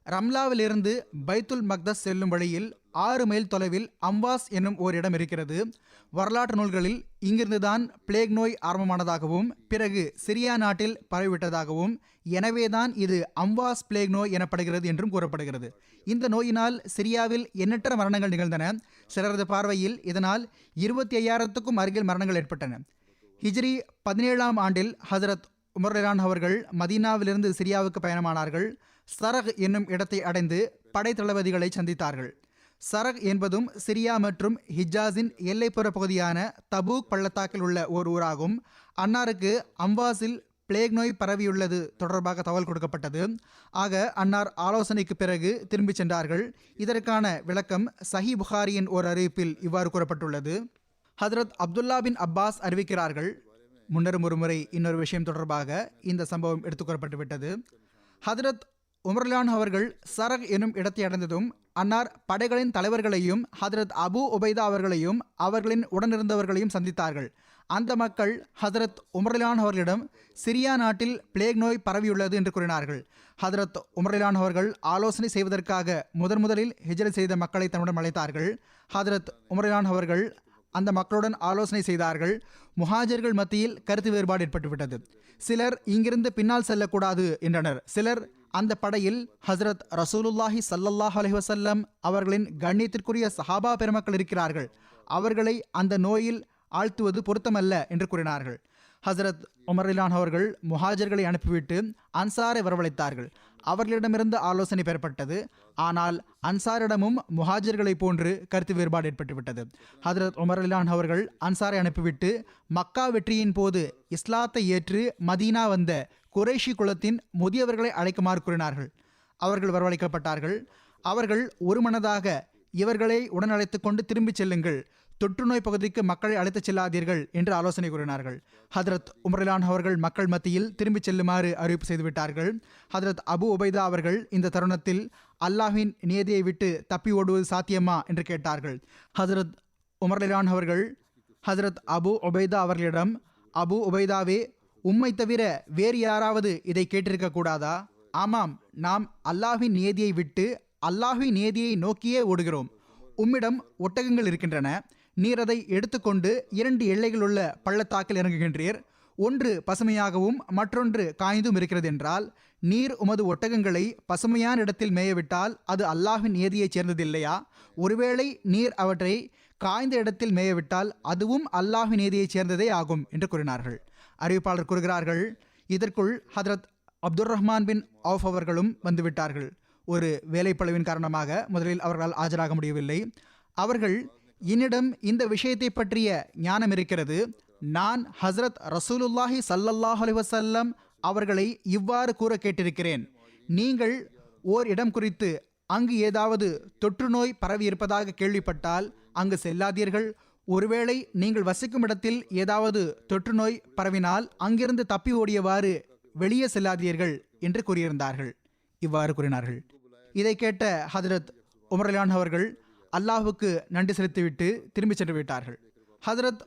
ரம்லாவிலிருந்து பைத்துல் மக்தஸ் செல்லும் வழியில் 6 மைல் தொலைவில் அம்வாஸ் என்னும் ஓர் இடம் இருக்கிறது. வரலாற்று நூல்களில் இங்கிருந்துதான் பிளேக் நோய் ஆரம்பமானதாகவும் பிறகு சிரியா நாட்டில் பரவிவிட்டதாகவும், எனவேதான் இது அம்வாஸ் பிளேக் நோய் எனப்படுகிறது என்றும் கூறப்படுகிறது. இந்த நோயினால் சிரியாவில் எண்ணற்ற மரணங்கள் நிகழ்ந்தன. சிலரது பார்வையில் இதனால் 25,000க்கும் அருகில் மரணங்கள் ஏற்பட்டன. ஹிஜ்ரி 17ஆம் ஆண்டில் ஹசரத் உமர்லான் அவர்கள் மதீனாவிலிருந்து சிரியாவுக்கு பயணமானார்கள். சரக் என்னும் இடத்தை அடைந்து படை தளபதிகளை சந்தித்தார்கள். சரக் என்பதும் சிரியா மற்றும் ஹிஜாஸின் எல்லைப்புற பகுதியான தபூக் பள்ளத்தாக்கில் உள்ள ஓர் ஊராகும். அன்னாருக்கு அம்வாஸில் பிளேக் நோய் பரவியுள்ளது தொடர்பாக தகவல் கொடுக்கப்பட்டது. ஆக அன்னார் ஆலோசனைக்கு பிறகு திரும்பி சென்றார்கள். இதற்கான விளக்கம் சஹி புகாரியின் ஓர் அறிவிப்பில் இவ்வாறு கூறப்பட்டுள்ளது. ஹதரத் அப்துல்லா பின் அப்பாஸ் அறிவிக்கிறார்கள், முன்னரும் ஒரு முறை இன்னொரு விஷயம் தொடர்பாக இந்த சம்பவம் எடுத்துக்கூறப்பட்டு விட்டது. ஹதரத் உமர்லான் அவர்கள் சரக் எனும் இடத்தை அடைந்ததும் அன்னார் படைகளின் தலைவர்களையும் ஹதரத் அபு உபைதா அவர்களையும் அவர்களின் உடனிருந்தவர்களையும் சந்தித்தார்கள். அந்த மக்கள் ஹதரத் உமர்லான் அவர்களிடம் சிரியா நாட்டில் பிளேக் நோய் பரவியுள்ளது என்று கூறினார்கள். ஹதரத் உமர்லான் அவர்கள் ஆலோசனை செய்வதற்காக முதலில் ஹிஜ்ரத் செய்த மக்களை தன்னுடன் அழைத்தார்கள். ஹதரத் உமர்லான் அவர்கள் அந்த மக்களுடன் ஆலோசனை செய்தார்கள். முஹாஜர்கள் மத்தியில் கருத்து வேறுபாடு ஏற்பட்டுவிட்டது. சிலர் இங்கிருந்து பின்னால் செல்லக்கூடாது என்றனர். சிலர் அந்த படையில் ஹசரத் ரசூலுல்லாஹி ஸல்லல்லாஹு அலைஹி வஸல்லம் அவர்களின் கண்ணியத்திற்குரிய சஹாபா பெருமக்கள் இருக்கிறார்கள், அவர்களை அந்த நோயில் ஆழ்த்துவது பொருத்தமல்ல என்று கூறினார்கள். ஹசரத் உமர்லான் அவர்கள் முஹாஜர்களை அனுப்பிவிட்டு அன்சாரை வரவழைத்தார்கள். அவர்களிடமிருந்து ஆலோசனை பெறப்பட்டது. ஆனால் அன்சாரிடமும் முஹாஜர்களை போன்று கருத்து வேறுபாடு ஏற்பட்டுவிட்டது. ஹதரத் உமர்லான் அவர்கள் அன்சாரை அனுப்பிவிட்டு மக்கா வெற்றியின் போது இஸ்லாத்தை ஏற்று மதீனா வந்த குறைஷி குலத்தின் முதியவர்களை அழைக்குமாறு கூறினார்கள். அவர்கள் வரவழைக்கப்பட்டார்கள். அவர்கள் ஒருமனதாக இவர்களை உடன் அழைத்துக் கொண்டு திரும்பிச் செல்லுங்கள், தொற்று நோய் பகுதிக்கு மக்களை அழைத்துச் செல்லாதீர்கள் என்று ஆலோசனை கூறினார்கள். ஹதரத் உமர்லான் அவர்கள் மக்கள் மத்தியில் திரும்பிச் செல்லுமாறு அறிவிப்பு செய்துவிட்டார்கள். ஹதரத் அபு உபைதா அவர்கள் இந்த தருணத்தில் அல்லாஹ்வின் நியதியை விட்டு தப்பி ஓடுவது சாத்தியமா என்று கேட்டார்கள். ஹதரத் உமர்லான் அவர்கள் ஹதரத் அபு உபைதா அவர்களிடம், அபு உபைதாவே, உம்மை தவிர வேறு யாராவது இதை கேட்டிருக்க கூடாதா? ஆமாம், நாம் அல்லாஹ்வின் நியதியை விட்டு அல்லாஹ்வின் நியதியை நோக்கியே ஓடுகிறோம். உம்மிடம் ஒட்டகங்கள் இருக்கின்றன. நீர் அதை எடுத்துக்கொண்டு 2 எல்லைகள் உள்ள பள்ளத்தாக்கில் இறங்குகின்றீர். ஒன்று பசுமையாகவும் மற்றொன்று காய்ந்தும் இருக்கிறது என்றால், நீர் உமது ஒட்டகங்களை பசுமையான இடத்தில் மேயவிட்டால் அது அல்லாஹ்வின் நியதியைச் சேர்ந்ததில்லையா? ஒருவேளை நீர் அவற்றை காய்ந்த இடத்தில் மேயவிட்டால் அதுவும் அல்லாஹ்வின் நியதியைச் சேர்ந்ததே ஆகும் என்று கூறினார்கள். அறிவிப்பாளர் கூறுகிறார்கள், இதற்குள் ஹதரத் அப்துர் ரஹ்மான் பின் அவுஃப் அவர்களும் வந்துவிட்டார்கள். ஒரு வேலைப்பளவின் காரணமாக முதலில் அவர்களால் ஆஜராக முடியவில்லை. அவர்கள், என்னிடம் இந்த விஷயத்தை பற்றிய ஞானம் இருக்கிறது. நான் ஹசரத் ரசூலுல்லாஹி ஸல்லல்லாஹு அலைஹி வஸல்லம் அவர்களை இவ்வாறு கூற கேட்டிருக்கிறேன், நீங்கள் ஓர் இடம் குறித்து அங்கு ஏதாவது தொற்று நோய் பரவி இருப்பதாக கேள்விப்பட்டால் அங்கு செல்லாதீர்கள். ஒருவேளை நீங்கள் வசிக்கும் இடத்தில் ஏதாவது தொற்று நோய் பரவினால் அங்கிருந்து தப்பி ஓடியவாறு வெளியே செல்லாதீர்கள் என்று கூறியிருந்தார்கள். இவ்வாறு கூறினார்கள். இதை கேட்ட ஹதரத் உமர்லான் அவர்கள் அல்லாஹுக்கு நன்றி செலுத்திவிட்டு திரும்பி சென்று விட்டார்கள். ஹதரத்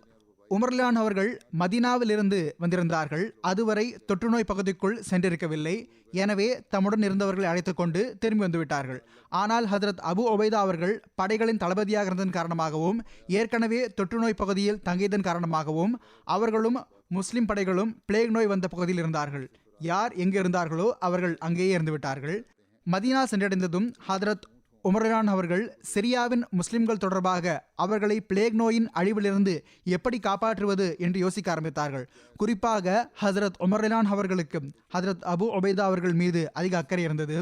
உமர்லான் அவர்கள் மதீனாவிலிருந்து வந்திருந்தார்கள். அதுவரை தொற்று நோய் பகுதிக்குள் சென்றிருக்கவில்லை. எனவே தம்முடன் இருந்தவர்களை அழைத்துக் கொண்டு திரும்பி வந்துவிட்டார்கள். ஆனால் ஹதரத் அபு உபைதா அவர்கள் படைகளின் தளபதியாக இருந்ததன் காரணமாகவும் ஏற்கனவே தொற்று நோய் பகுதியில் தங்கியதன் காரணமாகவும் அவர்களும் முஸ்லிம் படைகளும் பிளேக் நோய் வந்த பகுதியில் இருந்தார்கள். யார் எங்கே இருந்தார்களோ அவர்கள் அங்கேயே இருந்துவிட்டார்கள். மதீனா சென்றடைந்ததும் ஹதரத் உமர்லான் அவர்கள் சிரியாவின் முஸ்லிம்கள் தொடர்பாக அவர்களை பிளேக் நோயின் அழிவிலிருந்து எப்படி காப்பாற்றுவது என்று யோசிக்க ஆரம்பித்தார்கள். குறிப்பாக ஹதரத் உமர்லான் அவர்களுக்கு ஹதரத் அபு உபைதா அவர்கள் மீது அதிக அக்கறை இருந்தது.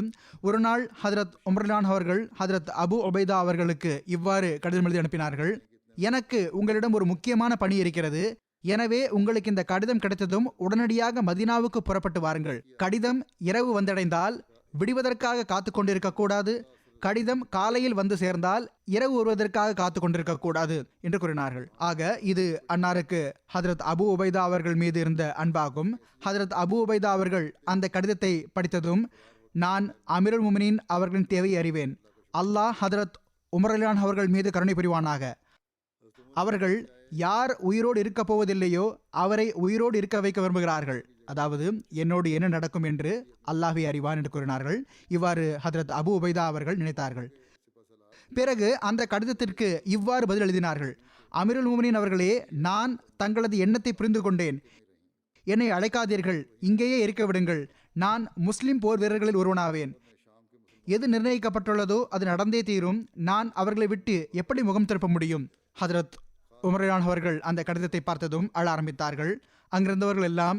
ஒரு நாள் ஹதரத் உமர்லான் அவர்கள் ஹதரத் அபு உபைதா அவர்களுக்கு இவ்வாறு கடிதம் எழுதி அனுப்பினார்கள். எனக்கு உங்களிடம் ஒரு முக்கியமான பணி இருக்கிறது. எனவே உங்களுக்கு இந்த கடிதம் கிடைத்ததும் உடனடியாக மதீனாவுக்கு புறப்பட்டு வாருங்கள். கடிதம் இரவு வந்தடைந்தால் விடுவதற்காக காத்து கொண்டிருக்க கூடாது. கடிதம் காலையில் வந்து சேர்ந்தால் இரவு வருவதற்காக காத்து கொண்டிருக்க கூடாது என்று கூறினார்கள். ஆக இது அன்னாருக்கு ஹதரத் அபு உபைதா அவர்கள் மீது இருந்த அன்பாகும். ஹதரத் அபு உபைதா அவர்கள் அந்த கடிதத்தை படித்ததும், நான் அமீருல் முஃமினீன் அவர்களின் தேவையை அறிவேன். அல்லாஹ் ஹதரத் உமர்லான் அவர்கள் மீது கருணை புரிவானாக. அவர்கள் யார் உயிரோடு இருக்க போவதில்லையோ அவரை உயிரோடு இருக்க வைக்க விரும்புகிறார்கள். அதாவது என்னோடு என்ன நடக்கும் என்று அல்லாஹ்வே அறிவான் என்று கூறினார்கள். இவ்வாறு ஹதரத் அபு உபைதா அவர்கள் நினைத்தார்கள். பிறகு அந்த கடிதத்திற்கு இவ்வாறு பதில் எழுதினார்கள். அமீருல் முஃமினீன் அவர்களே, நான் தங்களது எண்ணத்தை புரிந்து கொண்டேன். என்னை அழைக்காதீர்கள், இங்கேயே இருக்க விடுங்கள். நான் முஸ்லிம் போர் வீரர்களில் ஒருவனாவேன். எது நிர்ணயிக்கப்பட்டுள்ளதோ அது நடந்தே தீரும். நான் அவர்களை விட்டு எப்படி முகம் திருப்ப முடியும்? ஹதரத் உமர்லான் அவர்கள் அந்த கடிதத்தை பார்த்ததும் அழ ஆரம்பித்தார்கள். அங்கிருந்தவர்கள் எல்லாம்,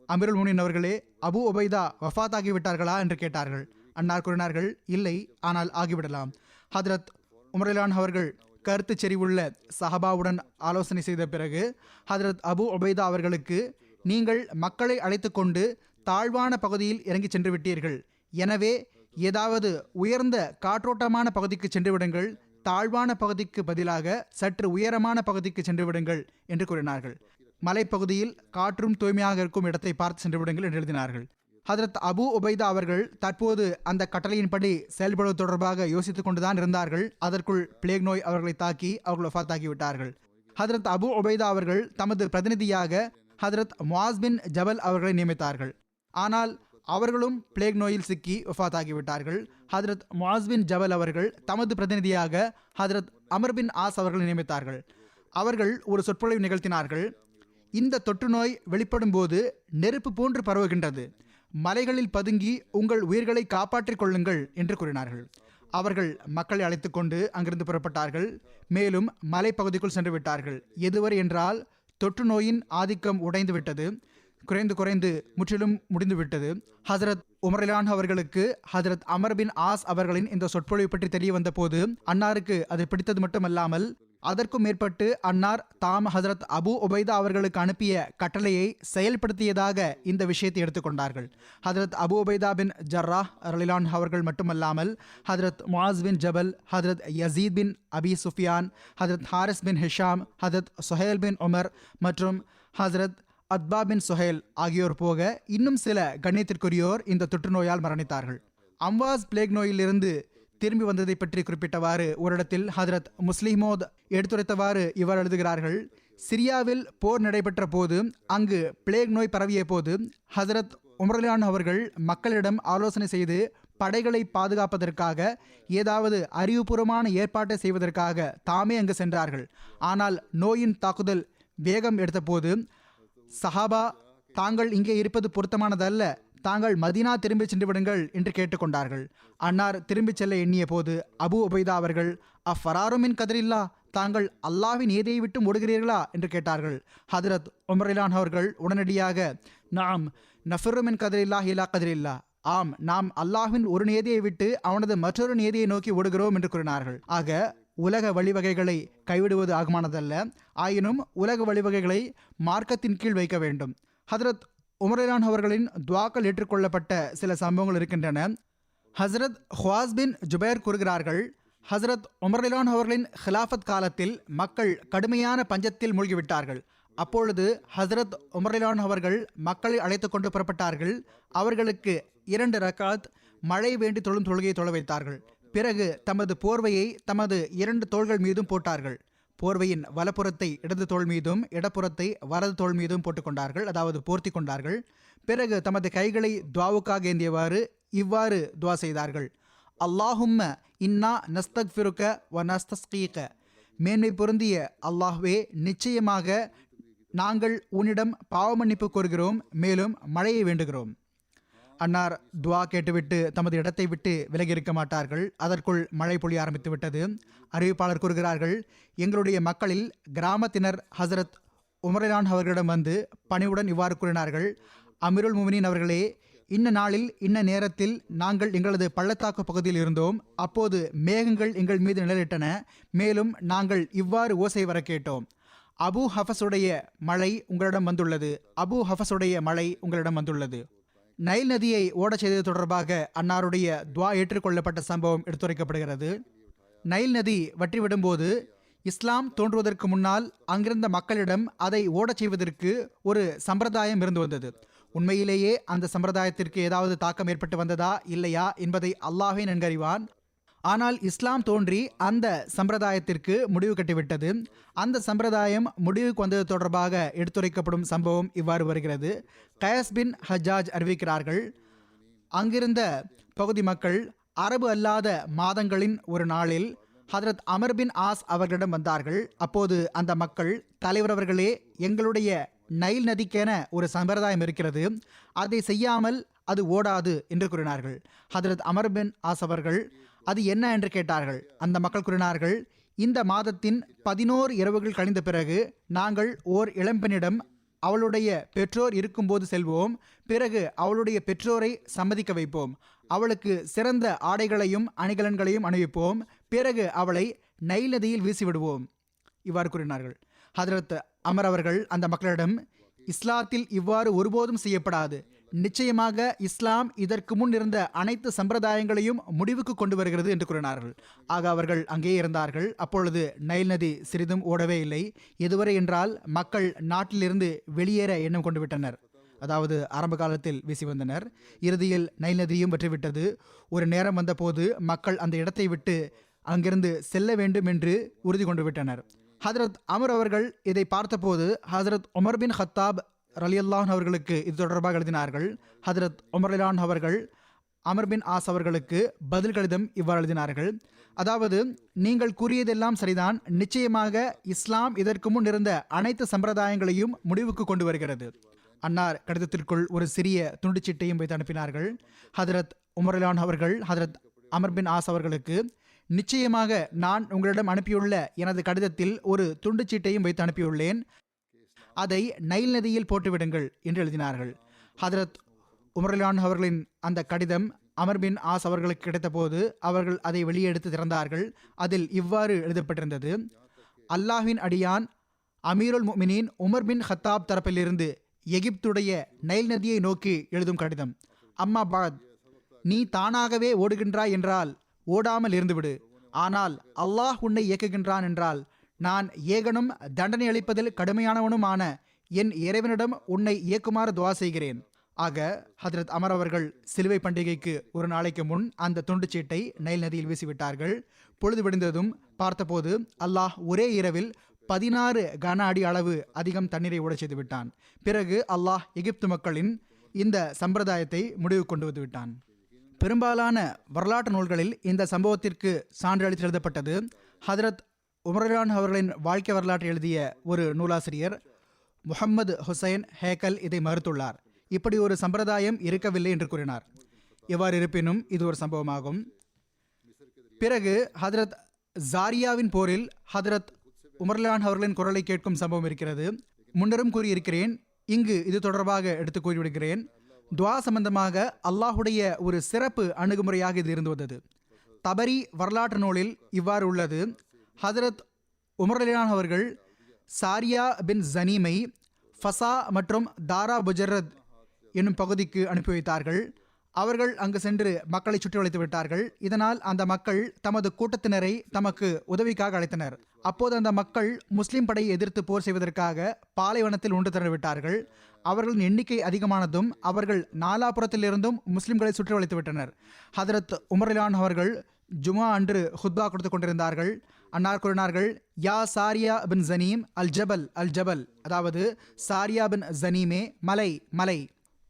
அமீருல் முஃமினீன் அவர்களே, அபு உபைதா வஃபாத் ஆகிவிட்டார்களா என்று கேட்டார்கள். அன்னார் கூறினார்கள், இல்லை, ஆனால் ஆகிவிடலாம். ஹதரத் உமர்லான் அவர்கள் கருத்து செறிவுள்ள சஹாபாவுடன் ஆலோசனை செய்த பிறகு ஹதரத் அபு உபைதா அவர்களுக்கு, நீங்கள் மக்களை அழைத்து கொண்டு தாழ்வான பகுதியில் இறங்கி சென்று விட்டீர்கள். எனவே ஏதாவது உயர்ந்த காற்றோட்டமான பகுதிக்கு சென்று விடுங்கள். தாழ்வான பகுதிக்கு பதிலாக சற்று உயரமான பகுதிக்கு சென்று விடுங்கள் என்று கூறினார்கள். மலைப்பகுதியில் காற்றும் தூய்மையாக இருக்கும் இடத்தை பார்த்து சென்று விடுங்கள் என்று எழுதினார்கள். ஹதரத் அபு உபைதா அவர்கள் தற்போது அந்த கட்டளையின்படி செயல்படுவது தொடர்பாக யோசித்துக் கொண்டுதான் இருந்தார்கள். அதற்குள் பிளேக் நோய் அவர்களை தாக்கி அவர்கள் வஃபாத்தாகிவிட்டார்கள். ஹதரத் அபு உபைதா அவர்கள் தமது பிரதிநிதியாக ஹதரத் முஆஸ் பின் ஜபல் அவர்களை நியமித்தார்கள். ஆனால் அவர்களும் பிளேக் நோயில் சிக்கி வஃபாத்தாகிவிட்டார்கள். ஹதரத் முஆஸ் பின் ஜபல் அவர்கள் தமது பிரதிநிதியாக ஹதரத் அமர் பின் ஆஸ் அவர்களை நியமித்தார்கள். அவர்கள் ஒரு சொற்பொழிவு நிகழ்த்தினார்கள். இந்த தொற்று நோய் வெளிப்படும் போது நெருப்பு போன்று பரவுகின்றது, மலைகளில் பதுங்கி உங்கள் உயிர்களை காப்பாற்றிக் கொள்ளுங்கள் என்று கூறினார்கள். அவர்கள் மக்களை அழைத்து கொண்டு அங்கிருந்து புறப்பட்டார்கள். மேலும் மலைப்பகுதிக்குள் சென்று விட்டார்கள். எதுவரை என்றால் தொற்று நோயின் ஆதிக்கம் உடைந்து விட்டது, குறைந்து முற்றிலும் முடிந்துவிட்டது. ஹசரத் உமரிலான் அவர்களுக்கு ஹசரத் அமர் பின் ஆஸ் அவர்களின் இந்த சொற்பொழிவு பற்றி தெரிய வந்த போது அன்னாருக்கு அது பிடித்தது மட்டுமல்லாமல் அதற்கும் மேற்பட்டு அன்னார் தாம் ஹசரத் அபு உபைதா அவர்களுக்கு அனுப்பிய கட்டளையை செயல்படுத்தியதாக இந்த விஷயத்தை எடுத்துக்கொண்டார்கள். ஹசரத் அபு உபைதா பின் ஜர்ராஹ் ரலிலான் அவர்கள் மட்டுமல்லாமல் ஹசரத் முஆஸ் பின் ஜபல், ஹசரத் யசீத் பின் அபி சுஃபியான், ஹசரத் ஹாரிஸ் பின் ஹிஷாம், ஹசரத் சுஹைல் பின் உமர் மற்றும் ஹசரத் அத்பா பின் சுஹைல் ஆகியோர் போக இன்னும் சில கண்ணியத்திற்குரியோர் இந்த தொற்று நோயால் மரணித்தார்கள். அம்வாஸ் பிளேக் நோயிலிருந்து திரும்பி வந்ததை பற்றி குறிப்பிட்டவாறு ஒரு இடத்தில் ஹதரத் முஸ்லிமோத் எடுத்துரைத்தவாறு இவர் எழுதுகிறார்கள். சிரியாவில் போர் நடைபெற்ற போது அங்கு பிளேக் நோய் பரவிய போது ஹசரத் உமர்லான் அவர்கள் மக்களிடம் ஆலோசனை செய்து படைகளை பாதுகாப்பதற்காக ஏதாவது அறிவுபூர்வமான ஏற்பாட்டை செய்வதற்காக தாமே அங்கு சென்றார்கள். ஆனால் நோயின் தாக்குதல் வேகம் எடுத்த போது சஹாபா, தாங்கள் இங்கே இருப்பது பொருத்தமானதல்ல, தாங்கள் மதீனா திரும்பி சென்று விடுங்கள் என்று கேட்டுக்கொண்டார்கள். அன்னார் திரும்பி செல்ல எண்ணிய போது அபு உபைதா அவர்கள், அஃபராருமின் கதிரில்லா, தாங்கள் அல்லாஹ்வின் ஏதையை விட்டு ஓடுகிறீர்களா என்று கேட்டார்கள். ஹதரத் உமரிலான் அவர்கள் உடனடியாக, நாம் நஃபருமின் கதிரில்லா ஹிலா கதிரில்லா, ஆம், நாம் அல்லாஹ்வின் ஒரு நேதியை விட்டு அவனது மற்றொரு நேதியை நோக்கி ஓடுகிறோம் என்று கூறினார்கள். ஆக உலக வழிவகைகளை கைவிடுவது ஆகுமானதல்ல, ஆயினும் உலக வழிவகைகளை மார்க்கத்தின் கீழ் வைக்க வேண்டும். ஹதரத் உமரிலான் அவர்களின் துவாக்கள் ஏற்றுக்கொள்ளப்பட்ட சில சம்பவங்கள் இருக்கின்றன. ஹசரத் ஹுவாஸ் பின் ஜுபைர் கூறுகிறார்கள், ஹசரத் உமரிலான் அவர்களின் ஹிலாஃபத் காலத்தில் மக்கள் கடுமையான பஞ்சத்தில் மூழ்கிவிட்டார்கள். அப்பொழுது ஹசரத் உமரிலான் அவர்கள் மக்களை அழைத்து கொண்டு புறப்பட்டார்கள். அவர்களுக்கு 2 ரக்காத் மழை வேண்டி தொழும் தொழுகையை தொழ வைத்தார்கள். பிறகு தமது போர்வையை தமது 2 தோள்கள் மீதும் போட்டார்கள். போர்வையின் வலப்புறத்தை இடது தோள் மீதும் இடப்புறத்தை வலது தோள் மீதும் போட்டுக்கொண்டார்கள், அதாவது போர்த்தி கொண்டார்கள். பிறகு தமது கைகளை துவாவுக்காக ஏந்தியவாறு இவ்வாறு துவா செய்தார்கள். அல்லாஹும்ம இன்னா நஸ்தக்ஃபிருக்க வ நஸ்தஸ்கீக, மேன்மை பொருந்திய அல்லாஹ்வே, நிச்சயமாக நாங்கள் உன்னிடம் பாவமன்னிப்பு கோருகிறோம், மேலும் மழையை வேண்டுகிறோம். அன்னார் துவா கேட்டுவிட்டு தமது இடத்தை விட்டு விலகி இருக்க மாட்டார்கள். அதற்குள் மழை பொழிய ஆரம்பித்து விட்டது. அறிவிப்பாளர் கூறுகிறார்கள், எங்களுடைய மக்களில் கிராமத்தினர் ஹசரத் உமரிலான் அவர்களிடம் வந்து பணிவுடன் இவ்வாறு கூறினார்கள், அமீருல் முமினீன் அவர்களே, இன்ன நாளில் இன்ன நேரத்தில் நாங்கள் எங்களது பள்ளத்தாக்கு பகுதியில் இருந்தோம். அப்போது மேகங்கள் எங்கள் மீது நிழலிட்டன. மேலும் நாங்கள் இவ்வாறு ஓசை வர கேட்டோம், அபு ஹஃபஸுடைய மழை உங்களிடம் வந்துள்ளது, அபு ஹஃபஸுடைய மழை உங்களிடம் வந்துள்ளது. நைல் நதியை ஓடச் செய்தது தொடர்பாக அன்னாருடைய துவா ஏற்றுக்கொள்ளப்பட்ட சம்பவம் எடுத்துரைக்கப்படுகிறது. நைல் நதி வற்றிவிடும்போது இஸ்லாம் தோன்றுவதற்கு முன்னால் அங்கிருந்த மக்களிடம் அதை ஓடச் செய்வதற்கு ஒரு சம்பிரதாயம் இருந்து வந்தது. உண்மையிலேயே அந்த சம்பிரதாயத்திற்கு ஏதாவது தாக்கம் ஏற்பட்டு வந்ததா இல்லையா என்பதை அல்லாஹ்வே நன்கறிவான். ஆனால் இஸ்லாம் தோன்றி அந்த சம்பிரதாயத்திற்கு முடிவு கட்டிவிட்டது. அந்த சம்பிரதாயம் முடிவுக்கு வந்தது தொடர்பாக எடுத்துரைக்கப்படும் சம்பவம் இவ்வாறு வருகிறது. கயஸ் பின் ஹஜ்ஜாஜ் அறிவிக்கிறார்கள், அங்கிருந்த பகுதி மக்கள் அரபு அல்லாத மாதங்களின் ஒரு நாளில் ஹதரத் அமர் பின் ஆஸ் அவர்களிடம் வந்தார்கள். அப்போது அந்த மக்கள், தலைவர் அவர்களே, எங்களுடைய நைல் நதிக்கென ஒரு சம்பிரதாயம் இருக்கிறது, அதை செய்யாமல் அது ஓடாது என்று கூறினார்கள். ஹதரத் அமர் பின் ஆஸ் அவர்கள், அது என்ன என்று கேட்டார்கள். அந்த மக்கள் கூறினார்கள், இந்த மாதத்தின் 11 இரவுகள் கழிந்த பிறகு நாங்கள் ஓர் இளம்பெண்ணிடம் அவளுடைய பெற்றோர் இருக்கும்போது செல்வோம். பிறகு அவளுடைய பெற்றோரை சம்மதிக்க வைப்போம். அவளுக்கு சிறந்த ஆடைகளையும் அணிகலன்களையும் அணிவிப்போம். பிறகு அவளை நைல் நதியில் வீசிவிடுவோம். இவ்வாறு கூறினார்கள். ஹதரத் அமர் அவர்கள் அந்த மக்களிடம், இஸ்லாத்தில் இவ்வாறு ஒருபோதும் செய்யப்படாது. நிச்சயமாக இஸ்லாம் இதற்கு முன் இருந்த அனைத்து சம்பிரதாயங்களையும் முடிவுக்கு கொண்டு வருகிறது என்று கூறினார்கள். ஆக அவர்கள் அங்கேயே இருந்தார்கள். அப்பொழுது நைல் நதி சிறிதும் ஓடவே இல்லை. எதுவரை என்றால் மக்கள் நாட்டிலிருந்து வெளியேற எண்ணம் கொண்டு விட்டனர். அதாவது ஆரம்ப காலத்தில் வீசி வந்தனர். இறுதியில் நைல் நதியும் வற்றிவிட்டது. ஒரு நேரம் வந்தபோது மக்கள் அந்த இடத்தை விட்டு அங்கிருந்து செல்ல வேண்டும் என்று உறுதி கொண்டு விட்டனர். ஹதரத் அமர் அவர்கள் இதை பார்த்தபோது ஹதரத் உமர் பின் ஹத்தாப் ரலியல்லாஹு அவர்களுக்கு இது தொடர்பாக எழுதினார்கள். ஹதரத் உமர் ரலியல்லாஹு அவர்கள் அமர் பின் ஆஸ் அவர்களுக்கு பதில் கடிதம் இவ்வாறு எழுதினார்கள். அதாவது, நீங்கள் கூறியதெல்லாம் சரிதான். நிச்சயமாக இஸ்லாம் இதற்கு முன் இருந்த அனைத்து சம்பிரதாயங்களையும் முடிவுக்கு கொண்டு வருகிறது. அன்னார் கடிதத்திற்குள் ஒரு சிறிய துண்டுச்சீட்டையும் வைத்து அனுப்பினார்கள். ஹதரத் உமர் ரலியல்லாஹு அவர்கள் ஹதரத் அமர் பின் ஆஸ் அவர்களுக்கு, நிச்சயமாக நான் உங்களிடம் அனுப்பியுள்ள எனது கடிதத்தில் ஒரு துண்டுச்சீட்டையும் வைத்து அனுப்பியுள்ளேன், அதை நைல் நதியில் போட்டுவிடுங்கள் என்று எழுதினார்கள். ஹதரத் உமர் ரலியல்லாஹு அவர்களின் அந்த கடிதம் அமர் பின் ஆஸ் அவர்களுக்கு கிடைத்தபோது அவர்கள் அதை வெளியே எடுத்து திறந்தார்கள். அதில் இவ்வாறு எழுதப்பட்டிருந்தது: அல்லாஹ்வின் அடியான் அமீருல் முஃமினீன் உமர் பின் ஹத்தாப் தரப்பிலிருந்து எகிப்துடைய நைல் நதியை நோக்கி எழுதும் கடிதம். அம்மா பாத், நீ தானாகவே ஓடுகின்றாய் என்றால் ஓடாமல் இருந்துவிடு. ஆனால் அல்லாஹ் உன்னை இயக்குகின்றான் என்றால், நான் ஏகனும் தண்டனை அளிப்பதில் கடுமையானவனுமான என் இறைவனிடம் உன்னை இயக்குமாறு துவா செய்கிறேன். ஆக ஹதரத் அமர் அவர்கள் சிலுவை பண்டிகைக்கு ஒரு நாளைக்கு முன் அந்த துண்டுச்சீட்டை நைல் நதியில் வீசிவிட்டார்கள். பொழுது விடிந்ததும் பார்த்தபோது அல்லாஹ் ஒரே இரவில் 16 கன அடி அளவு அதிகம் தண்ணீரை ஓடச் செய்து விட்டான். பிறகு அல்லாஹ் எகிப்து மக்களின் இந்த சம்பிரதாயத்தை முடிவு கொண்டு வந்து விட்டான். பெரும்பாலான வரலாற்று நூல்களில் இந்த சம்பவத்திற்கு சான்று அளித்து எழுதப்பட்டது. ஹதரத் உமர் ரலியல்லாஹு அவர்களின் வாழ்க்கை வரலாற்றை எழுதிய ஒரு நூலாசிரியர் முஹம்மது ஹுசைன் ஹேக்கல் இதை மறுத்துள்ளார். இப்படி ஒரு சம்பிரதாயம் இருக்கவில்லை என்று கூறினார். எவ்வாறு இருப்பினும் இது ஒரு சம்பவமாகும். பிறகு ஹதரத் ஜாரியாவின் போரில் ஹதரத் உமர் ரலியல்லாஹு அவர்களின் குரலை கேட்கும் சம்பவம் இருக்கிறது. முன்னரும் கூறியிருக்கிறேன், இங்கு இது தொடர்பாக எடுத்து கூறிவிடுகிறேன். துவா சம்பந்தமாக அல்லாஹுடைய ஒரு சிறப்பு அணுகுமுறையாக இது இருந்து வந்தது. தபரி வரலாற்று நூலில் இவ்வாறு உள்ளது: ஹதரத் உமர் ரலியல்லாஹு அவர்கள் சாரியா பின் ஜனீமை ஃபசா மற்றும் தாரா புஜரத் என்னும் பகுதிக்கு அனுப்பி வைத்தார்கள். அவர்கள் அங்கு சென்று மக்களை சுற்றி வளைத்து விட்டார்கள். இதனால் அந்த மக்கள் தமது கூட்டத்தினரை தமக்கு உதவிக்காக அழைத்தனர். அப்போது அந்த மக்கள் முஸ்லிம் படையை எதிர்த்து போர் செய்வதற்காக பாலைவனத்தில் ஒன்று திரண்டுவிட்டார்கள். அவர்களின் எண்ணிக்கை அதிகமானதும் அவர்கள் நாலாபுரத்திலிருந்தும் முஸ்லிம்களை சுற்றி வளைத்து விட்டனர். ஹதரத் உமர் ரலியல்லாஹு அவர்கள் ஜுமா அன்று ஹுத்பா கொடுத்து கொண்டிருந்தார்கள். அன்னார் கூறினார்கள்: யா சாரியா பின் ஜனீம் அல் ஜபல் அல் ஜபல், அதாவது சாரியா பின் ஜனீமே, மலை மலை.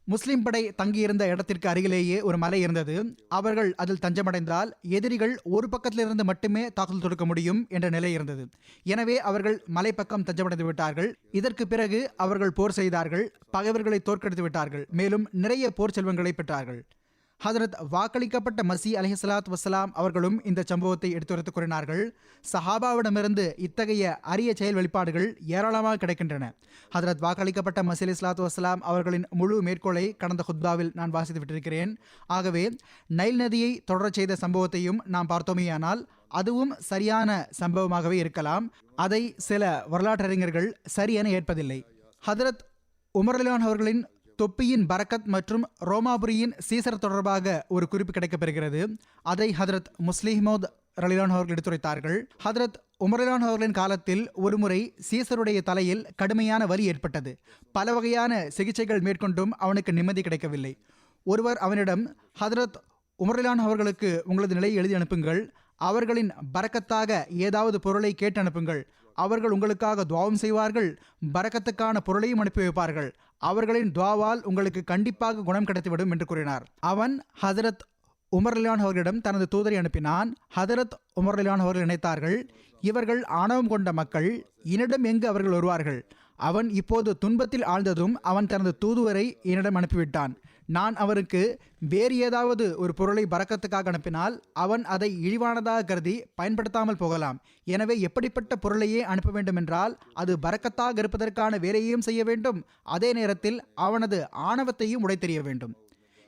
முஸ்லிம் படை தங்கியிருந்த இடத்திற்கு அருகிலேயே ஒரு மலை இருந்தது. அவர்கள் அதில் தஞ்சமடைந்தால் எதிரிகள் ஒரு பக்கத்திலிருந்து மட்டுமே தாக்குதல் தொடுக்க முடியும் என்ற நிலை இருந்தது. எனவே அவர்கள் மலை பக்கம் தஞ்சமடைந்து விட்டார்கள். இதற்கு பிறகு அவர்கள் போர் செய்தார்கள், பகைவர்களை தோற்கடித்து விட்டார்கள், மேலும் நிறைய போர் செல்வங்களை பெற்றார்கள். ஹதரத் வாக்களிக்கப்பட்ட மசி அலைஹிஸ்ஸலாத்து வஸ்ஸலாம் அவர்களும் இந்த சம்பவத்தை எடுத்துரைத்து கூறினார்கள். சஹாபாவிடமிருந்து இத்தகைய அரிய செயல் வெளிப்பாடுகள் ஏராளமாக கிடைக்கின்றன. ஹதரத் வாக்களிக்கப்பட்ட மசி அலைஹிஸ்ஸலாத்து வஸ்ஸலாம் அவர்களின் முழு மேற்கோளை கடந்த ஹுத்பாவில் நான் வாசித்து விட்டிருக்கிறேன். ஆகவே நைல் நதியை தொடரச் செய்த சம்பவத்தையும் நாம் பார்த்தோமேயானால் அதுவும் சரியான சம்பவமாகவே இருக்கலாம். அதை சில வரலாற்றறிஞர்கள் சரியென ஏற்பதில்லை. ஹதரத் உமர் ரலியல்லாஹு அவர்களின் தொப்பியின் பரக்கத் மற்றும் ரோமாபுரியின் சீசர் தொடர்பாக ஒரு குறிப்பு கிடைக்கப்பெறுகிறது. அதை ஹதரத் முஸ்லிமோத் ரலியல்லாஹு அவர்கள் எடுத்துரைத்தார்கள். ஹதரத் உமர் ரலியல்லாஹு அவர்களின் காலத்தில் ஒருமுறை சீசருடைய தலையில் கடுமையான வலி ஏற்பட்டது. பல வகையான சிகிச்சைகள் மேற்கொண்டும் அவனுக்கு நிம்மதி கிடைக்கவில்லை. ஒருவர் அவனிடம், ஹதரத் உமர் ரலியல்லாஹு அவர்களுக்கு உங்களது நிலையை எழுதி அனுப்புங்கள், அவர்களின் பரக்கத்தாக ஏதாவது பொருளை கேட்டு அனுப்புங்கள், அவர்கள் உங்களுக்காக துவாவும் செய்வார்கள், பரக்கத்துக்கான பொருளையும் அனுப்பி வைப்பார்கள், அவர்களின் துவாவால் உங்களுக்கு கண்டிப்பாக குணம் கிடைத்துவிடும் என்று கூறினார். அவன் ஹதரத் உமர் ரலியல்லாஹு அவர்களிடம் தனது தூதரை அனுப்பினான். ஹதரத் உமர் ரலியல்லாஹு அவர்கள் நினைத்தார்கள், இவர்கள் ஆணவம் கொண்ட மக்கள், என்னிடம் எங்கு அவர்கள் வருவார்கள்? அவன் இப்போது துன்பத்தில் ஆழ்ந்ததும் அவன் தனது தூதுவரை என்னிடம் அனுப்பிவிட்டான். நான் அவருக்கு வேறு ஏதாவது ஒரு பொருளை பரக்கத்துக்காக அனுப்பினால் அவன் அதை இழிவானதாக கருதி பயன்படுத்தாமல் போகலாம். எனவே எப்படிப்பட்ட பொருளையே அனுப்ப வேண்டும் என்றால் அது பரக்கத்தாக இருப்பதற்கான வேலையையும் செய்ய வேண்டும், அதே நேரத்தில் அவனது ஆணவத்தையும் உடைத்தெறிய வேண்டும்.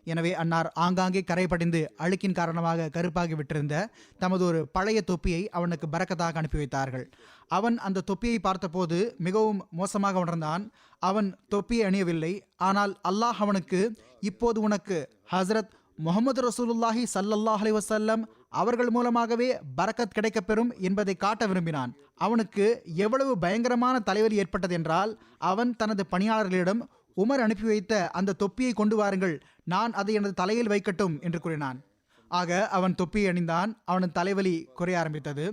எனவே அன்னார் ஆங்காங்கே கரை படிந்து அழுக்கின் காரணமாக கருப்பாகி விட்டிருந்த தமது ஒரு பழைய தொப்பியை அவனுக்கு பரக்கத்தாக அனுப்பி வைத்தார்கள். அவன் அந்த தொப்பியை பார்த்தபோது மிகவும் மோசமாக உணர்ந்தான். அவன் தொப்பியை அணியவில்லை. ஆனால் அல்லாஹ் அவனுக்கு, இப்போது உனக்கு ஹசரத் முஹம்மது ரசூலுல்லாஹி ஸல்லல்லாஹு அலைஹி வஸல்லம் அவர்கள் மூலமாகவே பரக்கத் கிடைக்கப்பெறும் என்பதை காட்ட விரும்பினான். அவனுக்கு எவ்வளவு பயங்கரமான தலைவலி ஏற்பட்டது என்றால் அவன் தனது பணியாளர்களிடம், உமர் அனுப்பி வைத்த அந்த தொப்பியை கொண்டு வாருங்கள், நான் அதை எனது தலையில் வைக்கட்டும் என்று கூறினான். ஆக அவன் தொப்பியை அணிந்தான். அவனது தலைவலி குறைய ஆரம்பித்தது.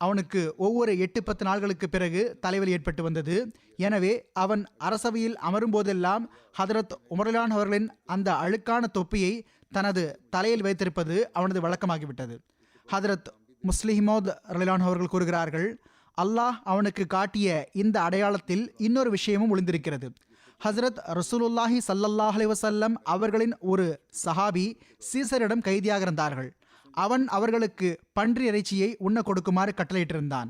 அவனுக்கு ஒவ்வொரு 8-10 நாள்களுக்கு பிறகு தலைவலி ஏற்பட்டு வந்தது. எனவே அவன் அரசவையில் அமரும் போதெல்லாம் ஹதரத் உமர்லான் அவர்களின் அந்த அழுக்கான தொப்பியை தனது தலையில் வைத்திருப்பது அவனது வழக்கமாகிவிட்டது. ஹதரத் முஸ்லிமோத் ரலிலான் அவர்கள் கூறுகிறார்கள், அல்லாஹ் அவனுக்கு காட்டிய இந்த அடையாளத்தில் இன்னொரு விஷயமும் ஒளிந்திருக்கிறது. ஹசரத் ரசூலுல்லாஹி ஸல்லல்லாஹு அலைஹி வஸல்லம் அவர்களின் ஒரு சஹாபி சீசரிடம் கைதியாக இருந்தார்கள். அவன் அவர்களுக்கு பன்றி இறைச்சியை உண்ண கொடுக்குமாறு கட்டளையிட்டிருந்தான்.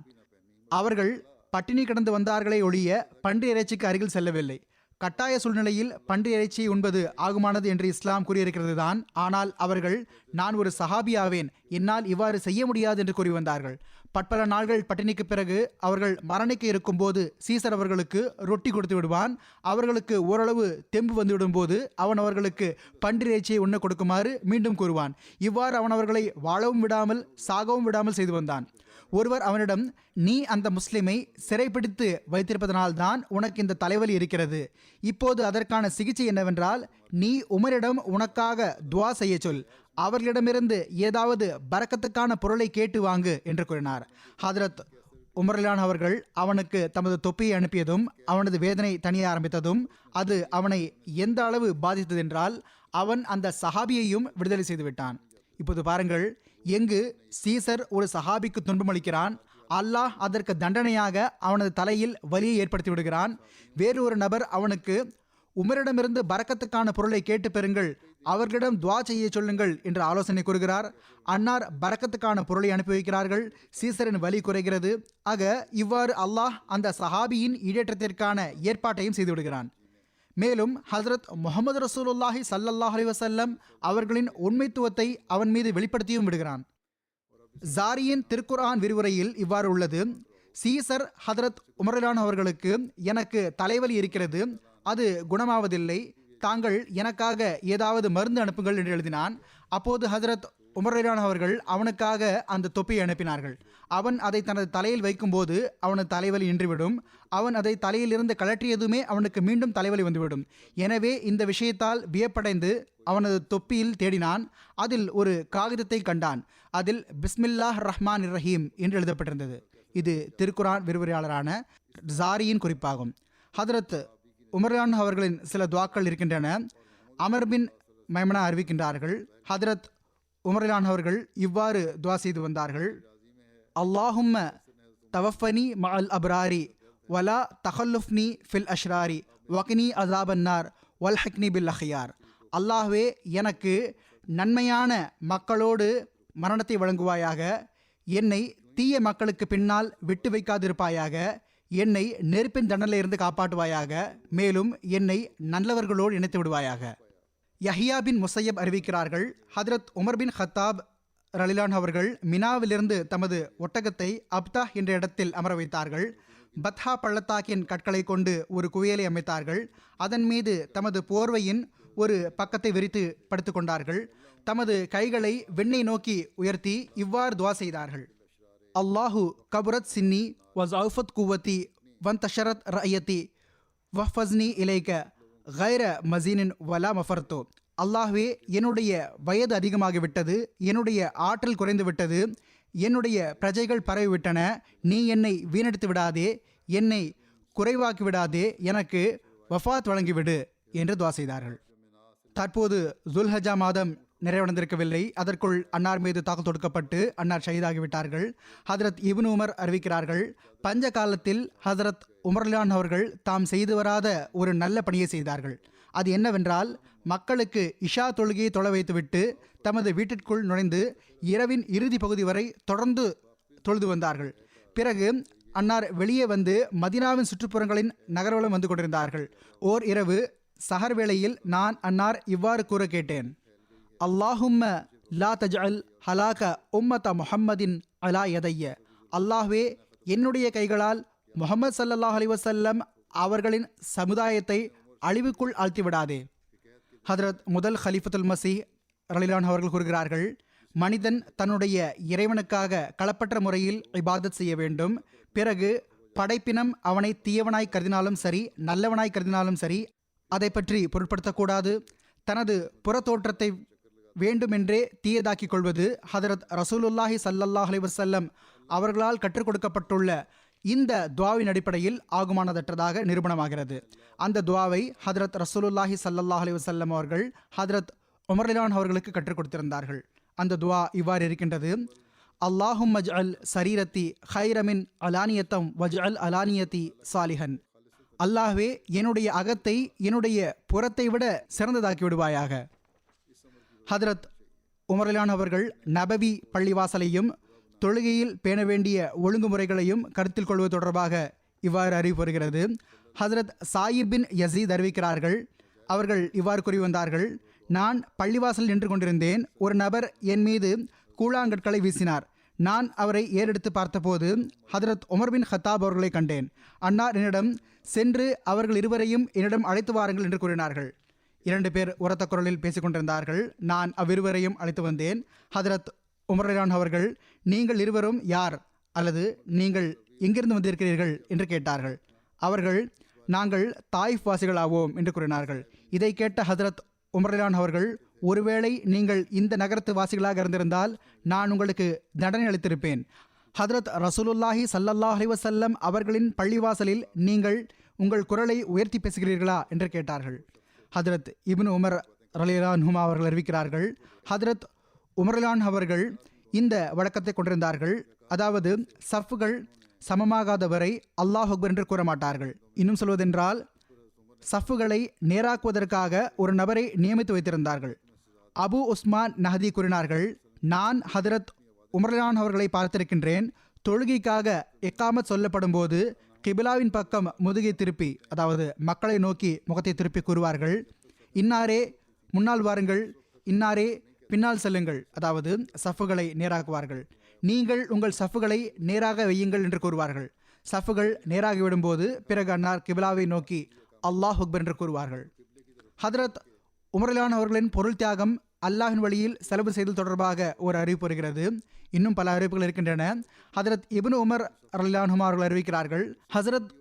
அவர்கள் பட்டினி கிடந்து வந்தார்களே ஒழிய பன்றி இறைச்சிக்கு அருகில் செல்லவில்லை. கட்டாய சூழ்நிலையில் பன்றி இறைச்சியை உண்பது ஆகுமானது என்று இஸ்லாம் கூறியிருக்கிறது தான். ஆனால் அவர்கள், நான் ஒரு சஹாபி ஆவேன், என்னால் இவ்வாறு செய்ய முடியாது என்று கூறி வந்தார்கள். பற்பல நாள்கள் பட்டினிக்கு பிறகு அவர்கள் மரணிக்க இருக்கும்போது சீசர் அவர்களுக்கு ரொட்டி கொடுத்து விடுவான். அவர்களுக்கு ஓரளவு தெம்பு வந்துவிடும் போது அவன் அவர்களுக்கு பன்றி இறைச்சியை உண்ண கொடுக்குமாறு மீண்டும் கூறுவான். இவ்வாறு அவன் அவர்களை வாழவும் விடாமல் சாகவும் விடாமல் செய்து வந்தான். ஒருவர் அவனிடம், நீ அந்த முஸ்லிமை சிறைப்பிடித்து வைத்திருப்பதனால்தான் உனக்கு இந்த தலைவலி இருக்கிறது. இப்போது அதற்கான சிகிச்சை என்னவென்றால், நீ உமரிடம் உனக்காக துவா செய்ய சொல், அவர்களிடமிருந்து ஏதாவது பரக்கத்துக்கான பொருளை கேட்டு வாங்கு என்று கூறினார். ஹதரத் உமர்லான் அவர்கள் அவனுக்கு தமது தொப்பியை அனுப்பியதும் அவனது வேதனை தணிய ஆரம்பித்ததும் அது அவனை எந்த அளவு பாதித்ததென்றால் அவன் அந்த சஹாபியையும் விடுதலை செய்துவிட்டான். இப்போது பாருங்கள், எங்கு சீசர் ஒரு சஹாபிக்கு துன்பமளிக்கிறான், அல்லாஹ் அதற்கு தண்டனையாக அவனது தலையில் வலியை ஏற்படுத்தி விடுகிறான். வேறு ஒரு நபர் அவனுக்கு, உமரிடமிருந்து பரக்கத்துக்கான பொருளை கேட்டு பெறுங்கள், அவர்களிடம் துவா செய்ய சொல்லுங்கள் என்று ஆலோசனை கூறுகிறார். அன்னார் பரக்கத்துக்கான பொருளை அனுப்பி வைக்கிறார்கள். சீசரின் வலி குறைகிறது. ஆக இவ்வாறு அல்லாஹ் அந்த சஹாபியின் ஈடேற்றத்திற்கான ஏற்பாட்டையும் செய்துவிடுகிறான். மேலும் ஹசரத் முஹம்மது ரசூலுல்லாஹி ஸல்லல்லாஹு அலைஹி வஸல்லம் அவர்களின் உண்மைத்துவத்தை அவன் மீது வெளிப்படுத்தியும் விடுகிறான். ஜாரியின் திருக்குர்ஆன் விரிவுரையில் இவ்வாறு உள்ளது: சீசர் ஹதரத் உமர்லான் அவர்களுக்கு, எனக்கு தலைவலி இருக்கிறது, அது குணமாவதில்லை, தாங்கள் எனக்காக ஏதாவது மருந்து அனுப்புங்கள் என்று எழுதினான். அப்போது ஹதரத் உமர்லான் அவர்கள் அவனுக்காக அந்த தொப்பியை அனுப்பினார்கள். அவன் அதை தனது தலையில் வைக்கும்போது அவனது தலைவலி நின்றுவிடும். அவன் அதை தலையிலிருந்து கழற்றியதுமே அவனுக்கு மீண்டும் தலைவலி வந்துவிடும். எனவே இந்த விஷயத்தால் வியப்படைந்து அவனது தொப்பியில் தேடினான். அதில் ஒரு காகிதத்தை கண்டான். அதில் பிஸ்மில்லாஹ் ரஹ்மான் ரஹீம் என்று எழுதப்பட்டிருந்தது. இது திருக்குர்ஆன் விரிவுரையாளரான ஜாரியின் குறிப்பாகும். ஹதரத் உமர்லான் அவர்களின் சில துவாக்கள் இருக்கின்றன. அமர் பின் மைமனா அறிவிக்கின்றார்கள், ஹதரத் உமர்லான் அவர்கள் இவ்வாறு துவா செய்து வந்தார்கள்: அல்லாஹும்ம தவஃபனி மஅல் அப்ராரி வலா தஹல்லுஃப்னி ஃபில் அஷ்ராரி வக்னி அஸாபன்னார் வல்ஹக்னி பில் அஹ்யார். அல்லாஹ்வே, எனக்கு நன்மையான மக்களோடு மரணத்தை வழங்குவாயாக, என்னை தீய மக்களுக்கு பின்னால் விட்டு வைக்காதிருப்பாயாக, என்னை நெருப்பின் தண்டனையிலிருந்து காப்பாற்றுவாயாக, மேலும் என்னை நல்லவர்களோடு இணைத்து விடுவாயாக. யஹ்யா பின் முசையப் அறிவிக்கிறார்கள், ஹதரத் உமர் பின் ஹத்தாப் ரலிலான் அவர்கள் மினாவிலிருந்து தமது ஒட்டகத்தை அப்தா என்ற இடத்தில் அமர வைத்தார்கள். பத்ஹா பள்ளத்தாக்கின் கற்களை கொண்டு ஒரு குவியலை அமைத்தார்கள். அதன் மீது தமது போர்வையின் ஒரு பக்கத்தை விரித்து படுத்து கொண்டார்கள். தமது கைகளை வெண்ணை நோக்கி உயர்த்தி இவ்வாறு துவா செய்தார்கள்: அல்லாஹு கபுரத் சின்னி வஸௌஃபத் குவத்தி வன் தஷரத் ரயத்தி வஃபஸ்னி இலைக்க கைர மசீனின் வலா மஃபர்தோ. அல்லாஹ்வே, என்னுடைய வயது அதிகமாகிவிட்டது, என்னுடைய ஆற்றல் குறைந்து விட்டது, என்னுடைய பிரஜைகள் பரவிவிட்டன, நீ என்னை வீணடித்து விடாதே, என்னை குறைவாக்கி விடாதே, எனக்கு வஃபாத் வழங்கிவிடு என்று துவா செய்தார்கள். தற்போது ஜுல்ஹஜா மாதம் நிறைவடைந்திருக்கவில்லை. அதற்குள் அன்னார் மீது தாக்குதல் தொடுக்கப்பட்டு அன்னார் ஷஹீதாகிவிட்டார்கள். ஹதரத் இப்னு உமர் அறிவிக்கிறார்கள், பஞ்ச காலத்தில் ஹதரத் உமர்லான் அவர்கள் தாம் செய்து வராத ஒரு நல்ல பணியை செய்தார்கள். அது என்னவென்றால், மக்களுக்கு இஷா தொழுகையை தொழ வைத்துவிட்டு தமது வீட்டிற்குள் நுழைந்து இரவின் இறுதி பகுதி வரை தொடர்ந்து தொழுது வந்தார்கள். பிறகு அன்னார் வெளியே வந்து மதினாவின் சுற்றுப்புறங்களின் நகர்வலம் வந்து கொண்டிருந்தார்கள். ஓர் இரவு சஹர் வேளையில் நான் அன்னார் இவ்வாறு கூற கேட்டேன்: அல்லாஹும்ம லா தஜ்அல் ஹலாக உம்மத முஹம்மதின் அலா யதைய. அல்லாஹ்வே, என்னுடைய கைகளால் முஹம்மது ஸல்லல்லாஹு அலைஹி வஸல்லம் அவர்களின் சமுதாயத்தை அழிவுக்குள் ஆழ்த்திவிடாதே. ஹதரத் முதல் ஹலீஃபத்துல் மசீஹ் ரலிலான் அவர்கள் கூறுகிறார்கள், மனிதன் தன்னுடைய இறைவனுக்காக களப்பற்ற முறையில் இபாதத் செய்ய வேண்டும். பிறகு படைப்பினம் அவனை தீயவனாய் கருதினாலும் சரி, நல்லவனாய் கருதினாலும் சரி, அதை பற்றி பொருட்படுத்தக்கூடாது. தனது புறத்தோற்றத்தை வேண்டுமென்றே தீயதாக்கிக் கொள்வது ஹதரத் ரசூலுல்லாஹி ஸல்லல்லாஹு அலைஹி வஸல்லம் அவர்களால் கற்றுக் கொடுக்கப்பட்டுள்ள இந்த துவாவின் அடிப்படையில் ஆகுமானதற்றதாக நிரூபணமாகிறது. அந்த துவாவை ஹதரத் ரசூலுல்லாஹி ஸல்லல்லாஹு அலைஹி வஸல்லம் அவர்கள் ஹதரத் உமர் ரலியல்லாஹு அன்ஹு அவர்களுக்கு கற்றுக் கொடுத்திருந்தார்கள். அந்த துவா இவ்வாறு இருக்கின்றது: அல்லாஹும் மஜ்அல் சரீரத்தி ஹைரமின் அலானியத்தம் வஜ்அல் அலானியத்தி சாலிஹன். அல்லாஹ்வே, என்னுடைய அகத்தை என்னுடைய புறத்தை விட சிறந்ததாக்கி விடுவாயாக. ஹதரத் உமர் ரலியல்லாஹு அன்ஹு அவர்கள் நபவி பள்ளிவாசலையும் தொழுகையில் பேண வேண்டிய ஒழுங்குமுறைகளையும் கருத்தில் கொள்வது தொடர்பாக இவ்வாறு அறிவிப்பு வருகிறது. ஹதரத் சாயிப் பின் யசீத் அறிவிக்கிறார்கள், அவர்கள் இவ்வாறு கூறி வந்தார்கள்: நான் பள்ளிவாசல் நின்று கொண்டிருந்தேன். ஒரு நபர் என் மீது கூழாங்கற்களை வீசினார். நான் அவரை ஏறெடுத்து பார்த்தபோது ஹதரத் உமர் பின் ஹத்தாப் அவர்களை கண்டேன். அன்னார் என்னிடம் சென்று அவர்கள் இருவரையும் என்னிடம் அழைத்து வாருங்கள் என்று கூறினார்கள். 2 பேர் உரத்த குரலில் பேசிக் கொண்டிருந்தார்கள். நான் அவ்விருவரையும் அழைத்து வந்தேன். ஹதரத் உமர் ரலியல்லாஹு அன்ஹு அவர்கள், நீங்கள் இருவரும் யார், அல்லது நீங்கள் எங்கிருந்து வந்திருக்கிறீர்கள் என்று கேட்டார்கள். அவர்கள், நாங்கள் தாயிஃப் வாசிகள் ஆவோம் என்று கூறினார்கள். இதை கேட்ட ஹதரத் உமர் ரலியல்லாஹு அன்ஹு அவர்கள், ஒருவேளை நீங்கள் இந்த நகரத்து வாசிகளாக இருந்திருந்தால் நான் உங்களுக்கு தண்டனை அளித்திருப்பேன். ஹதரத் ரசூலுல்லாஹி ஸல்லல்லாஹு அலைஹி வஸல்லம் அவர்களின் பள்ளிவாசலில் நீங்கள் உங்கள் குரலை உயர்த்தி பேசுகிறீர்களா என்று கேட்டார்கள். ஹதரத் இப்னு உமர் ரலியல்லாஹு அன்ஹுமா அவர்கள் அறிவிக்கிறார்கள், ஹதரத் உமர் ரலியல்லாஹு அன்ஹு அவர்கள் இந்த வழக்கத்தை கொண்டிருந்தார்கள். அதாவது, சஃப்புகள் சமமாகாத வரை அல்லாஹ் அக்பர் என்று கூற மாட்டார்கள். இன்னும் சொல்வதென்றால், சஃப்புகளை நேராக்குவதற்காக ஒரு நபரை நியமித்து வைத்திருந்தார்கள். அபு உஸ்மான் நஹதி கூறினார்கள், நான் ஹதரத் உமர் ரலியல்லாஹு அன்ஹு அவர்களை பார்த்திருக்கின்றேன். தொழுகைக்காக இக்காமத் சொல்லப்படும் போது கிபிலாவின் பக்கம் முதுகை திருப்பி, அதாவது மக்களை நோக்கி முகத்தை திருப்பி கூறுவார்கள், இன்னாரே முன்னால் வாருங்கள், இன்னாரே பின்னால் செல்லுங்கள். அதாவது சஃப்புகளை நேராக்குவார்கள். நீங்கள் உங்கள் சஃப்புகளை நேராக வையுங்கள் என்று கூறுவார்கள். சஃப்புகள் நேராகிவிடும்போது பிறகு அன்னார் கிபிலாவை நோக்கி அல்லாஹ் அக்பர் என்று கூறுவார்கள். ஹதரத் உமர் ரலியல்லாஹு அன்ஹு அவர்களின் பொருள் தியாகம் அல்லாஹின் வழியில் செலவு செய்தல் தொடர்பாக ஒரு அறிவிப்பு வருகிறது. இன்னும் பல அறிவிப்புகள் இருக்கின்றன. ஹதரத் இப்னு உமர் ரலியல்லாஹு அன்ஹு அவர்கள் அறிவிக்கிறார்கள், ஹசரத்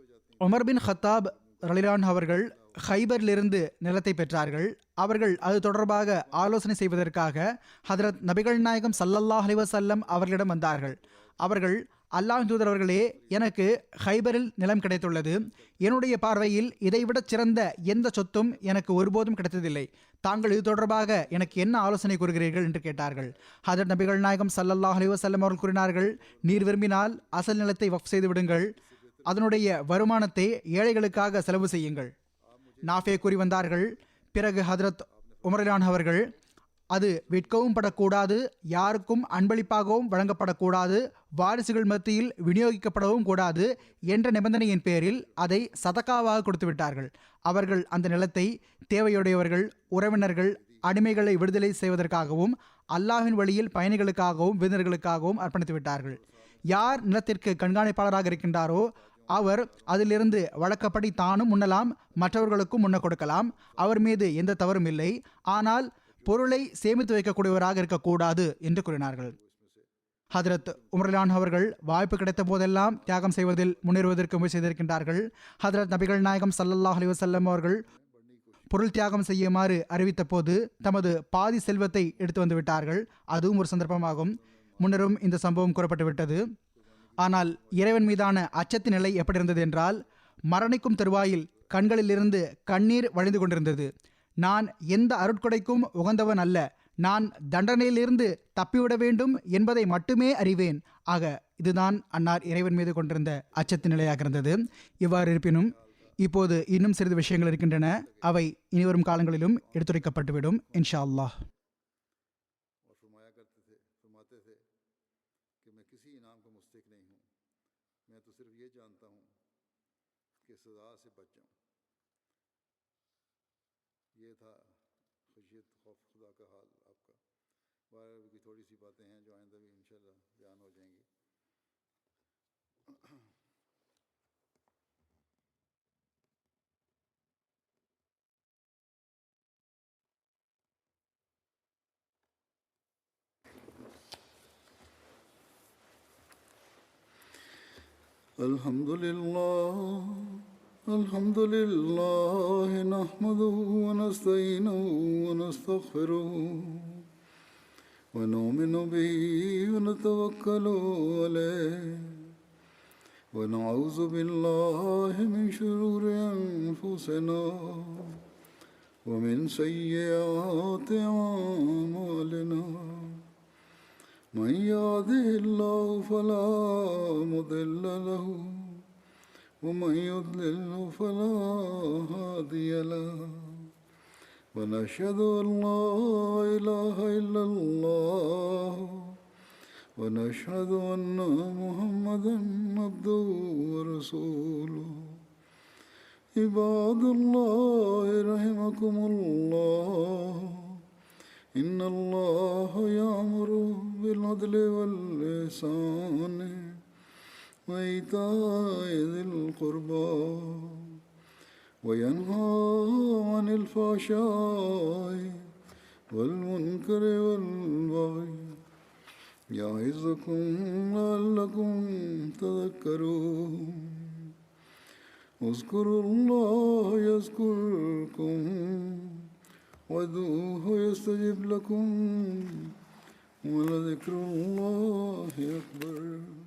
உமர் பின் ஹத்தாப் ரலியல்லாஹு அன்ஹு அவர்கள் ஹைபரிலிருந்து நிலத்தை பெற்றார்கள். அவர்கள் அது தொடர்பாக ஆலோசனை செய்வதற்காக ஹதரத் நபிகள் நாயகம் ஸல்லல்லாஹு அலைஹி வஸல்லம் அவர்களிடம் வந்தார்கள். அவர்கள், அல்லாஹ்வின் தூதர் அவர்களே, எனக்கு ஹைபரில் நிலம் கிடைத்துள்ளது. என்னுடைய பார்வையில் இதைவிட சிறந்த எந்த சொத்தும் எனக்கு ஒருபோதும் கிடைத்ததில்லை. தாங்கள் இது தொடர்பாக எனக்கு என்ன ஆலோசனை கூறுகிறீர்கள் என்று கேட்டார்கள். ஹதரத் நபிகள் நாயகம் ஸல்லல்லாஹு அலைஹி வஸல்லம் அவர்கள் கூறினார்கள், நீர் விரும்பினால் அசல் நிலத்தை வக்ஃப் செய்து விடுங்கள். அதனுடைய வருமானத்தை ஏழைகளுக்காக செலவு செய்யுங்கள். நாஃபே கூறி வந்தார்கள். பிறகு ஹதரத் உமர் ரலியல்லாஹு அன்ஹு அவர்கள், அது விற்கவும் படக்கூடாது, யாருக்கும் அன்பளிப்பாகவும் வழங்கப்படக்கூடாது, வாரிசுகள் மத்தியில் விநியோகிக்கப்படவும் கூடாது என்ற நிபந்தனையின் பேரில் அதை சதகாவாக கொடுத்து விட்டார்கள். அவர்கள் அந்த நிலத்தை தேவையுடையவர்கள், உறவினர்கள், அடிமைகளை விடுதலை செய்வதற்காகவும் அல்லாஹ்வின் வழியில் பயணிகளுக்காகவும் விருந்தினர்களுக்காகவும் அர்ப்பணித்து விட்டார்கள். யார் நிலத்திற்கு கண்காணிப்பாளராக இருக்கின்றாரோ அவர் அதிலிருந்து வழக்கப்படி தானும் உண்ணலாம், மற்றவர்களுக்கும் உண்ண கொடுக்கலாம். அவர் மீது எந்த தவறும் இல்லை. ஆனால் பொருளை சேமித்து வைக்கக்கூடியவராக இருக்கக்கூடாது என்று கூறினார்கள். ஹதரத் உமர் ரலியல்லாஹு அன்ஹு அவர்கள் வாய்ப்பு கிடைத்த போதெல்லாம் தியாகம் செய்வதில் முன்னேறுவதற்கு முயற்சி செய்திருக்கின்றார்கள். ஹதரத் நபிகள் நாயகம் ஸல்லல்லாஹு அலைஹி வஸல்லம் அவர்கள் பொருள் தியாகம் செய்யுமாறு அறிவித்த போது தமது பாதி செல்வத்தை எடுத்து வந்து விட்டார்கள். அதுவும் ஒரு சந்தர்ப்பமாகும். முன்னரும் இந்த சம்பவம் கூறப்பட்டு விட்டது. ஆனால் இறைவன் மீதான அச்சத்தின் நிலை எப்படி இருந்தது என்றால், மரணிக்கும் தருவாயில் கண்களிலிருந்து கண்ணீர் வழிந்து கொண்டிருந்தது. நான் எந்த அருட்கொடைக்கும் உகந்தவன் அல்ல, நான் தண்டனையிலிருந்து தப்பிவிட வேண்டும் என்பதை மட்டுமே அறிவேன். ஆக இதுதான் அன்னார் இறைவன் மீது கொண்டிருந்த அச்சத்தின் நிலையாக இருந்தது. இவ்வாறு இருப்பினும் இப்போது இன்னும் சிறிது விஷயங்கள் இருக்கின்றன. அவை இனிவரும் காலங்களிலும் எடுத்துரைக்கப்பட்டுவிடும் இன்ஷா அல்லாஹ். ये था खुशियत खौफ खुदा का हाल आपका। बाहर की थोड़ी सी बातें हैं जो आइंदा भी इंशाल्लाह बयान हो जाएंगी। الحمد لله نحمده ونستعينه ونستغفره ونؤمن به ونتوكل عليه ونعوذ بالله من شرور أنفسنا ومن سيئات أعمالنا من يهده الله فلا مضل له ومن يضلل فلا هادي له ونشهد أن لا إله إلا الله ونشهد أن محمدا عبده ورسوله عباد الله رحمكم الله إن الله يأمر بالعدل والإحسان وإيتاء ذي القربى وينهى عن الفحشاء والمنكر والبغي يعظكم لعلكم تذكرون اذكروا الله يذكركم وادعوه يستجب لكم ولذكر الله أكبر.